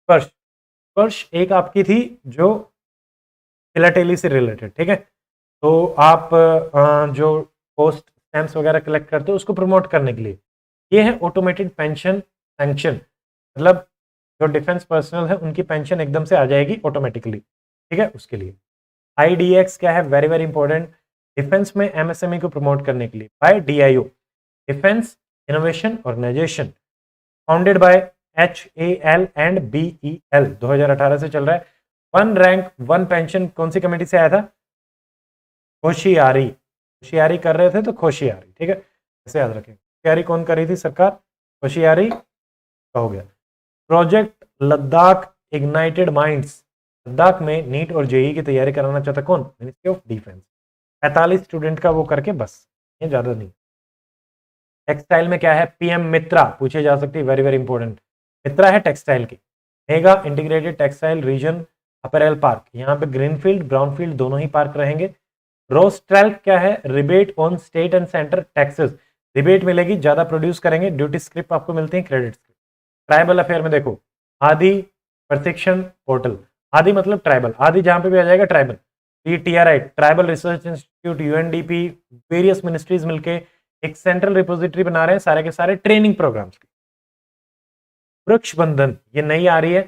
स्पर्श, स्पर्श एक आपकी थी जो फिलाटेली से रिलेटेड, ठीक है। तो आप जो पोस्ट स्टैम्प्स वगैरह कलेक्ट करते हो उसको प्रमोट करने के लिए, ये है ऑटोमेटेड पेंशन सैंक्शन, मतलब जो डिफेंस पर्सनल है उनकी पेंशन एकदम से आ जाएगी ऑटोमेटिकली, ठीक है, उसके लिए। IDX क्या है, वेरी वेरी इंपॉर्टेंट, डिफेंस में MSME को प्रमोट करने के लिए, by DIO, defence innovation organisation, founded by HAL and BEL, 2018 से चल रहा है। वन रैंक वन पेंशन कौन सी कमेटी से आया था, होशियारी, होशियारी कर रहे थे तो होशियारी, ठीक है, ऐसे याद रखें। होशियारी कौन कर रही थी, सरकार, होशियारी हो गया। Project Ladakh ignited minds, Ladakh में नीट और जेई की तैयारी कराना चाहता कौन, मिनिस्ट्री ऑफ डिफेंस। 45 स्टूडेंट का वो करके बस, ये ज्यादा नहीं। टेक्सटाइल में क्या है, PM मित्रा पूछे जा सकती है, वेरी वेरी इंपॉर्टेंट। मित्रा है टेक्सटाइल की, mega integrated textile reason apparel park, यहाँ पे ग्रीनफील्ड ब्राउनफील्ड दोनों ही पार्क रहेंगे। रोस्ट्रेल क्या है, rebate on state and centre taxes, rebate मिलेगी, ज्यादा प्रोड्यूस करेंगे, ड्यूटी स्क्रिप्ट आपको मिलती है, क्रेडिट स्क्रिप्ट। ट्राइबल अफेयर में देखो आदि प्रशिक्षण पोर्टल, आदि मतलब ट्राइबल, आदि जहां पे भी आ जाएगा tribal. TRI tribal research institute, UNDP, various ministries मिलके एक सेंट्रल रिपोजिटरी बना रहे हैं सारे के सारे ट्रेनिंग प्रोग्राम्स की। वृक्ष बंधन ये नई आ रही है,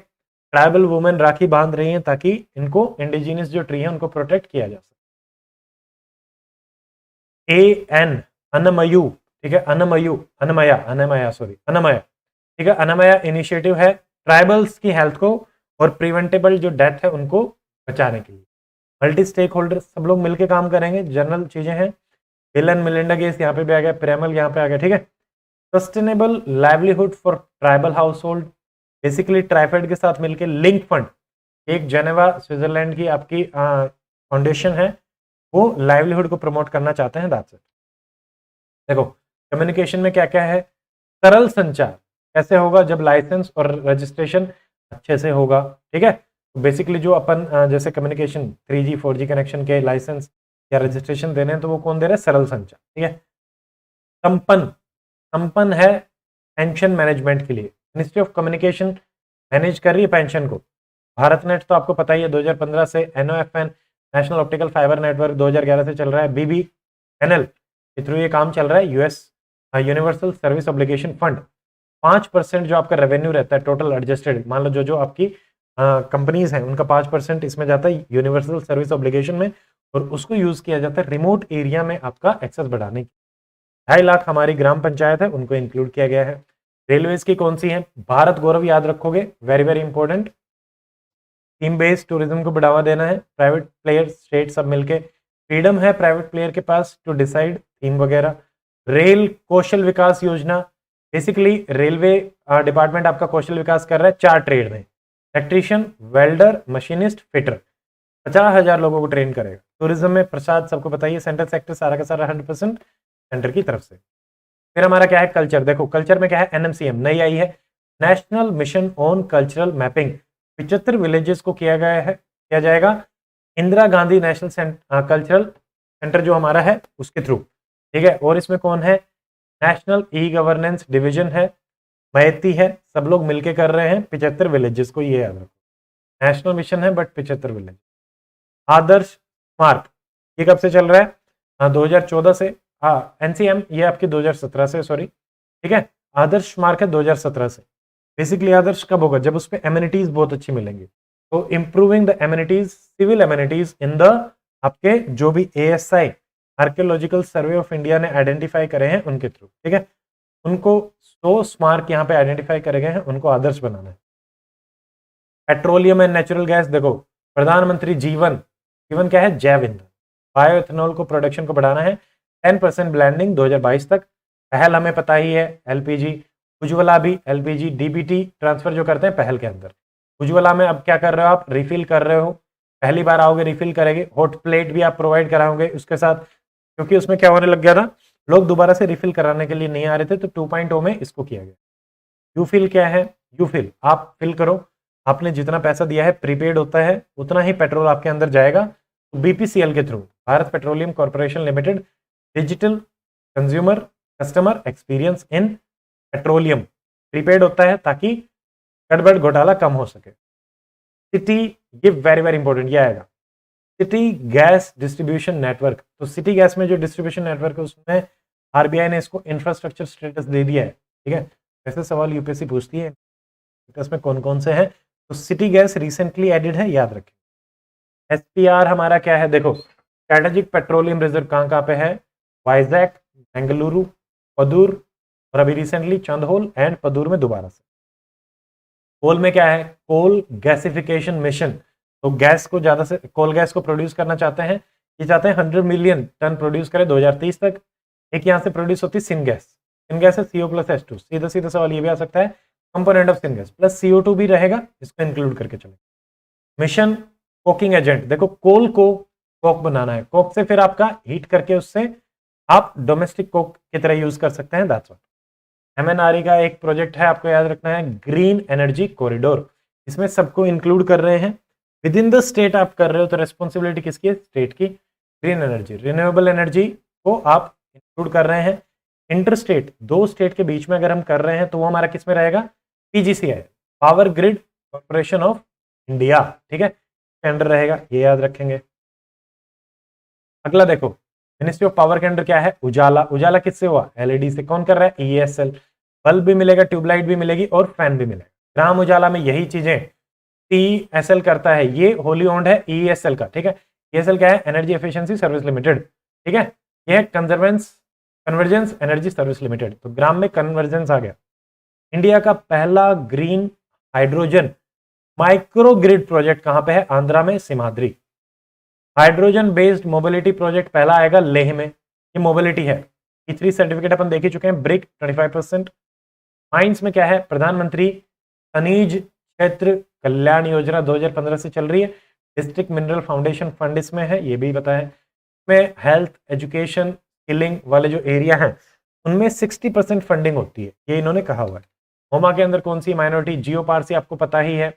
ट्राइबल वुमेन राखी बांध रही हैं ताकि इनको इंडिजिनियस जो ट्री है उनको प्रोटेक्ट किया जा सके। AN अनमयू, ठीक है, अनमयू, अनमया, अनमया सॉरी, अनमया, ठीक है, अनमया इनिशिएटिव है ट्राइबल्स की हेल्थ को और प्रिवेंटेबल जो डेथ है उनको बचाने के लिए। मल्टी स्टेक होल्डर, सब लोग मिलकर काम करेंगे, जनरल चीजें हैं। बिल एंड मेलिंडा गेट्स यहाँ पे भी आ गया, पिरामल यहाँ पे आ गया, ठीक है। Sustainable livelihood for tribal house hold, basically TRIFED के साथ मिलकर लिंक फंड, एक जेनेवा स्विट्जरलैंड की आपकी फाउंडेशन है, वो लाइवलीहुड को प्रमोट करना चाहते हैं। That's it. देखो कम्युनिकेशन में क्या क्या है, सरल संचार कैसे होगा, जब लाइसेंस और रजिस्ट्रेशन अच्छे से होगा, ठीक है। तो बेसिकली जो अपन जैसे कम्युनिकेशन 3G 4G कनेक्शन के लाइसेंस या रजिस्ट्रेशन देने हैं, तो वो कौन दे रहे हैं, सरल संचार, ठीक है। संपन्न, संपन्न है पेंशन मैनेजमेंट के लिए, मिनिस्ट्री ऑफ कम्युनिकेशन मैनेज कर रही है पेंशन को। भारत नेट तो आपको पता ही है 2015 से, NOFN national optical fibre network 2011 से चल रहा है, BBNL के थ्रू ये काम चल रहा है। US universal service obligation fund 5% जो आपका रेवेन्यू रहता है टोटल एडजस्टेड, मान लो जो आपकी कंपनीज हैं उनका 5% इसमें जाता है यूनिवर्सल सर्विस ऑब्लिगेशन में, और उसको यूज किया जाता है रिमोट एरिया में आपका एक्सेस बढ़ाने की। 2.5 लाख हमारी ग्राम पंचायत है, उनको इंक्लूड किया गया है। रेलवेज की कौन सी है, भारत गौरव याद रखोगे, very very important. Theme based tourism को बढ़ावा देना है, प्राइवेट प्लेयर स्टेट सब मिलके, फ्रीडम है प्राइवेट प्लेयर के पास टू डिसाइड थीम वगैरह। रेल कौशल विकास योजना, बेसिकली रेलवे डिपार्टमेंट आपका कौशल विकास कर रहा है 4 ट्रेड में, इलेक्ट्रीशियन, वेल्डर, मशीनिस्ट, फिटर, 50,000 लोगों को ट्रेन करेगा। टूरिज्म में प्रसाद सबको बताइए, सेंट्रल सेक्टर सारा का सारा 100% सेंटर की तरफ से। फिर हमारा क्या है, कल्चर। देखो कल्चर में क्या है, NMCM नई आई है, national mission on cultural mapping, 75 villages को किया जाएगा Indira Gandhi national cultural centre जो हमारा है उसके थ्रू, ठीक है। और इसमें कौन है, नेशनल ई-गवर्नेंस डिवीजन है, मैती है, सब लोग मिलके कर रहे हैं 75 विलेजेस को, ये याद रखो। नेशनल मिशन है बट 75 विलेज। आदर्श स्मारक, ये कब से चल रहा है, 2014 से, NCM ये आपकी 2017 से, सॉरी, ठीक है। आदर्श स्मारक है 2017 से। बेसिकली आदर्श कब होगा, जब उस पर एमिनिटीज बहुत अच्छी मिलेंगी। तो improving the amenities, civil amenities in the आपके जो भी ASI archaeological survey of India ने आइडेंटिफाई करे हैं उनके थ्रू, ठीक है। उनको 100 स्मारक यहाँ पे आइडेंटिफाई करे गए हैं, उनको आदर्श बनाना है। पेट्रोलियम एंड नेचुरल गैस, देखो प्रधानमंत्री जीवन, जीवन क्या है, जैव ईंधन, बायो एथेनॉल को प्रोडक्शन को बढ़ाना है, 10% ब्लेंडिंग 2022 तक। पहल हमें पता ही है, LPG, उज्ज्वला भी LPG DBT ट्रांसफर जो करते हैं पहल के अंदर। उज्ज्वला में अब क्या कर रहे हो आप, रिफिल कर रहे हो, पहली बार आओगे रिफिल करेंगे, हॉट प्लेट भी आप प्रोवाइड कराओगे उसके साथ, क्योंकि उसमें क्या होने लग गया था, लोग दोबारा से रिफिल कराने के लिए नहीं आ रहे थे, तो 2.0 में इसको किया गया। यूफिल क्या है, यूफिल आप फिल करो, आपने जितना पैसा दिया है प्रीपेड होता है, उतना ही पेट्रोल आपके अंदर जाएगा। तो BPCL के through, Bharat petroleum corporation limited, digital consumer customer experience in petroleum, prepaid होता है ताकि गड़बड़ घोटाला कम हो सके। सिटी, ये वेरी वेरी इंपॉर्टेंट, ये आएगा सिटी गैस डिस्ट्रीब्यूशन नेटवर्क। तो सिटी गैस में जो डिस्ट्रीब्यूशन नेटवर्क है उसमें RBI ने इसको इंफ्रास्ट्रक्चर स्टेटस दे दिया है, ठीक है। ऐसे सवाल UPSC पूछती है, इसमें कौन कौन से हैं, तो सिटी गैस रिसेंटली एडेड है, याद रखें। SPR हमारा क्या है, देखो स्ट्रेटेजिक पेट्रोलियम रिजर्व कहाँ पे है, वाइजैक, बेंगलुरु, पदूर, और अभी रिसेंटली चंदहोल एंड पदूर में दोबारा से। कोल में क्या है, कोल गैसिफिकेशन मिशन, तो गैस को ज्यादा से कोल गैस को प्रोड्यूस करना चाहते हैं, ये चाहते हैं 100 मिलियन टन प्रोड्यूस करें 2030 तक। एक यहाँ से प्रोड्यूस होती है सिनगैस, सिनगैस है CO+H2, सीधा सीधा सवाल ये भी आ सकता है, component of syngas plus CO2 भी रहेगा, इसको इंक्लूड करके चले। मिशन कोकिंग एजेंट, देखो कोल को कोक बनाना है, कोक से फिर आपका हीट करके उससे आप डोमेस्टिक कोक की तरह यूज कर सकते हैं, दैट्स व्हाट। MNRE का एक प्रोजेक्ट है, आपको याद रखना है, ग्रीन एनर्जी कॉरिडोर, इसमें सबको इंक्लूड कर रहे हैं, विद इन द स्टेट आप कर रहे हो, तो रेस्पॉन्सिबिलिटी किसकी है, स्टेट की। ग्रीन एनर्जी, रिन्यूएबल एनर्जी को आप इंक्लूड कर रहे हैं। इंटर स्टेट, 2 स्टेट के बीच में अगर हम कर रहे हैं तो वो हमारा किस में रहेगा, PGCI, power grid corporation of India, ठीक है, के अंडर रहेगा, ये याद रखेंगे। अगला देखो, मिनिस्ट्री ऑफ पावर के अंडर क्या है, उजाला, उजाला किससे हुआ, LED से। कौन कर रहा है, ESL, बल्ब भी मिलेगा, ट्यूबलाइट भी मिलेगी और फैन भी मिलेगा। ग्राम उजाला में यही चीजें TESL करता है, ये होली ओन्ड है ESL का, ठीक है। ESL क्या है, एनर्जी एफिशिएंसी सर्विस लिमिटेड, ठीक है। ये है कन्वर्जेंस एनर्जी सर्विस लिमिटेड, तो ग्राम में कन्वर्जेंस आ गया। इंडिया का पहला green hydrogen micro grid project कहां पे है, आंध्रा में, Simhadri. Hydrogen based mobility project पहला आएगा लेह में, ये मोबिलिटी है। E3 सर्टिफिकेट अपन देख ही चुके हैं। ब्रिक 25%। माइंस में क्या है, प्रधानमंत्री खनिज क्षेत्र कल्याण योजना 2015 से चल रही है। डिस्ट्रिक्ट मिनरल फाउंडेशन फंड इसमें है, ये भी पता है। इसमें हेल्थ एजुकेशन स्किलिंग वाले जो एरिया हैं उनमें 60% फंडिंग होती है, ये इन्होंने कहा हुआ है। होमा के अंदर कौन सी माइनॉरिटी, जियो पारसी आपको पता ही है।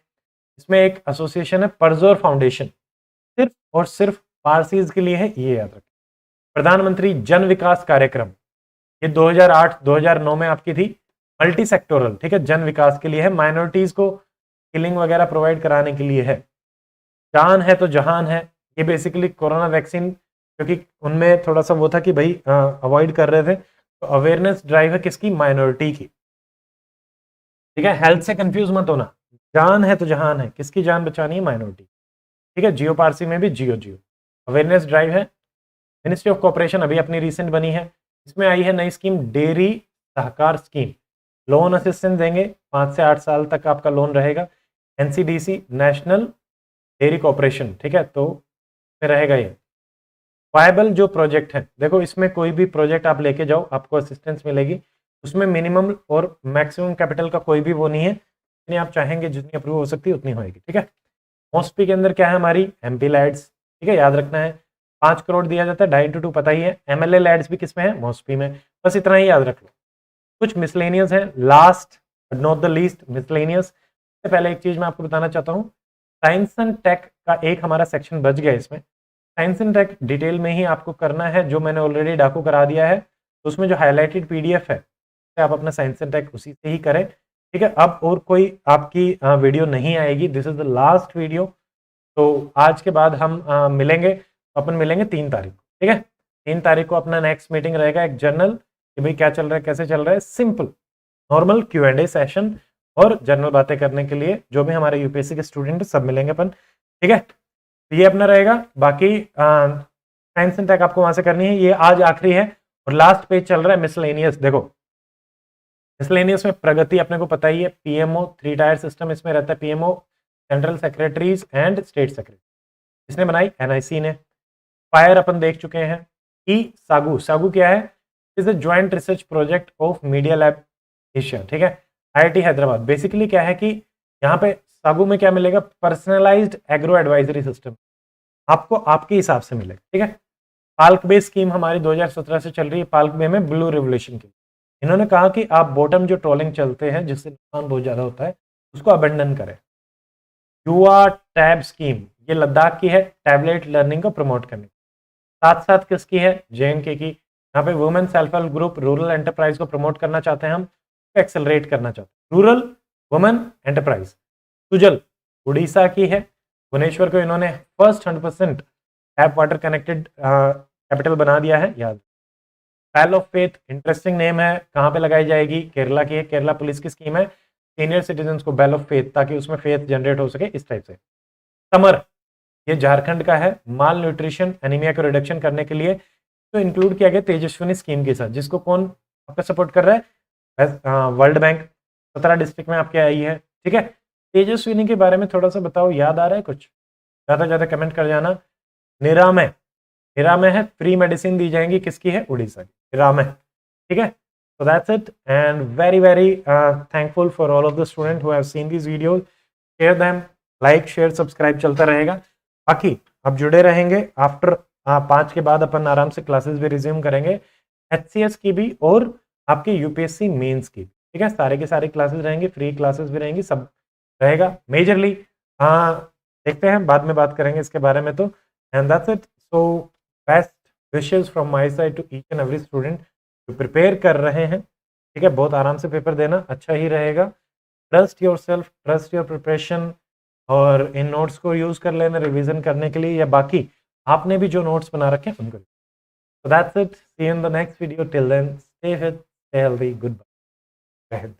इसमें एक एसोसिएशन है परजोर फाउंडेशन, सिर्फ और सिर्फ पारसीज के लिए है, ये याद रखें। प्रधानमंत्री जन विकास कार्यक्रम, ये 2008-2009 में आपकी थी, मल्टी सेक्टोरल, ठीक है, जन विकास के लिए है, माइनॉरिटीज को स्किलिंग वगैरह प्रोवाइड कराने के लिए है। जान है तो जहान है, ये बेसिकली कोरोना वैक्सीन, क्योंकि उनमें थोड़ा सा वो था कि भाई अवॉइड कर रहे थे, तो अवेयरनेस ड्राइव है किसकी, माइनॉरिटी की, ठीक है। हेल्थ से कंफ्यूज मत होना, जान है तो जहान है, किसकी जान बचानी है, माइनॉरिटी, ठीक है। जियो पारसी में भी जियो जियो अवेयरनेस ड्राइव है। मिनिस्ट्री ऑफ कॉर्पोरेशन अभी अपनी रिसेंट बनी है, इसमें आई है नई स्कीम डेयरी सहकार स्कीम, लोन असिस्टेंस देंगे, 5 से 8 साल तक आपका लोन रहेगा। NCDC नेशनल डेयरी कॉर्पोरेशन, ठीक है, तो में रहेगा ये। वायबल जो प्रोजेक्ट है, देखो इसमें कोई भी प्रोजेक्ट आप लेके जाओ आपको असिस्टेंस मिलेगी, उसमें मिनिमम और मैक्सिमम कैपिटल का कोई भी वो नहीं है, जितनी आप चाहेंगे जितनी अप्रूव हो सकती है उतनी होएगी, ठीक है। मोस्पी के अंदर क्या है, हमारी MP लैड्स, ठीक है, याद रखना है 5 करोड़ दिया जाता है, 2.5 पता ही है। MLA लैड्स भी किस में है, मोस्पी में, बस इतना ही याद रख लो। कुछ मिसलेनियस है, last but not the least miscellaneous. से पहले एक चीज मैं आपको बताना चाहता हूँ, साइंस एंड टेक का एक हमारा सेक्शन बच गया इसमें। साइंस एंड टेक डिटेल में ही आपको करना है, जो मैंने ऑलरेडी डाकू करा दिया है, तो उसमें जो हाईलाइटेड PDF है आप अपना साइंस एंड टेक उसी से ही करें, ठीक है। अब और कोई आपकी वीडियो नहीं आएगी, this is the last video. तो आज के बाद हम मिलेंगे, अपन मिलेंगे 3 तारीख को, ठीक है। 3 तारीख को अपना नेक्स्ट मीटिंग रहेगा, एक जनरल कि भाई क्या चल रहा है, कैसे चल रहा है, सिंपल नॉर्मल Q&A सेशन और जनरल बातें करने के लिए जो भी हमारे UPSC के स्टूडेंट है सब मिलेंगे अपन, ठीक है। तो ये अपना रहेगा। बाकी साइंस एंड टेक आपको वहां से करनी है, ये आज आखिरी है और लास्ट पेज चल रहा है मिसलेनियस। देखो मिसलेनियस में प्रगति अपने को पता ही है, PMO 3 टायर सिस्टम इसमें रहता है, PMO central secretaries and state secretary, इसने बनाई NIC ने। फायर अपन देख चुके हैं। सागू, सागू क्या है, is a joint research project of media lab Asia, ठीक है, IIT हैदराबाद। बेसिकली क्या है कि यहाँ पे सागू में क्या मिलेगा, पर्सनलाइज्ड एग्रो एडवाइजरी सिस्टम, आपको आपके हिसाब से मिलेगा, ठीक है। पाल्क बे स्कीम हमारी 2017 से चल रही है, पाल्क बे में ब्लू रिवोल्यूशन की। इन्होंने कहा कि आप बॉटम जो ट्रोलिंग चलते हैं जिससे नुकसान बहुत ज्यादा होता है उसको अबेंडन करें। युवा टैब स्कीम, ये लद्दाख की है, टैबलेट लर्निंग को प्रमोट करने, साथ साथ किसकी है, JNK की। यहाँ पे women self help group rural enterprise को प्रमोट करना चाहते हैं, हम एक्सेलरेट करना चाहते हैं, rural women enterprise. Sujal Orissa की है, भुवनेश्वर को इन्होंने first 100% tap water connected capital बना दिया है, याद। पैल ऑफ फेथ इंटरेस्टिंग नेम है, कहाँ पे लगाई जाएगी, केरला की है, केरला पुलिस की स्कीम है, सीनियर सिटीजन को बेल ऑफ फेथ, ताकि उसमें फेथ जनरेट हो सके, इस टाइप से। समर, ये झारखंड का है, माल न्यूट्रिशन एनीमिया को रिडक्शन करने के लिए तो इंक्लूड किया गया तेजस्विनी स्कीम के साथ, जिसको कौन आपका सपोर्ट कर रहा है, वर्ल्ड बैंक। 17 डिस्ट्रिक्ट में आपके आई है, ठीक है। तेजस्विनी के बारे में थोड़ा सा बताओ, याद आ रहा है कुछ, ज़्यादा ज़्यादा कमेंट कर जाना। निरामय, निरामय है, फ्री मेडिसिन दी जाएंगी, किसकी है, उड़ीसा की, निरामय, ठीक है। So that's it, and very thankful for all of the students who have seen these videos. Share them, like, share, subscribe चलता रहेगा। बाकी अब जुड़े रहेंगे, आफ्टर 5 के बाद अपन आराम से क्लासेस भी रिज्यूम करेंगे, HCS की भी और आपके UPSC मेंस की, ठीक है। सारे के सारे क्लासेस रहेंगे, फ्री क्लासेस भी रहेंगी, सब रहेगा मेजरली। देखते हैं, बाद में बात करेंगे इसके बारे में। तो and that's it, so best wishes from my side to each and every student जो प्रिपेयर कर रहे हैं, ठीक है। बहुत आराम से पेपर देना, अच्छा ही रहेगा। Trust your self, trust your preparation, और इन नोट्स को यूज कर लेना रिवीजन करने के लिए, या बाकी आपने भी जो नोट्स बना रखे हैं उनको। So that's it, see you in the next video, till then stay fit, stay healthy, goodbye।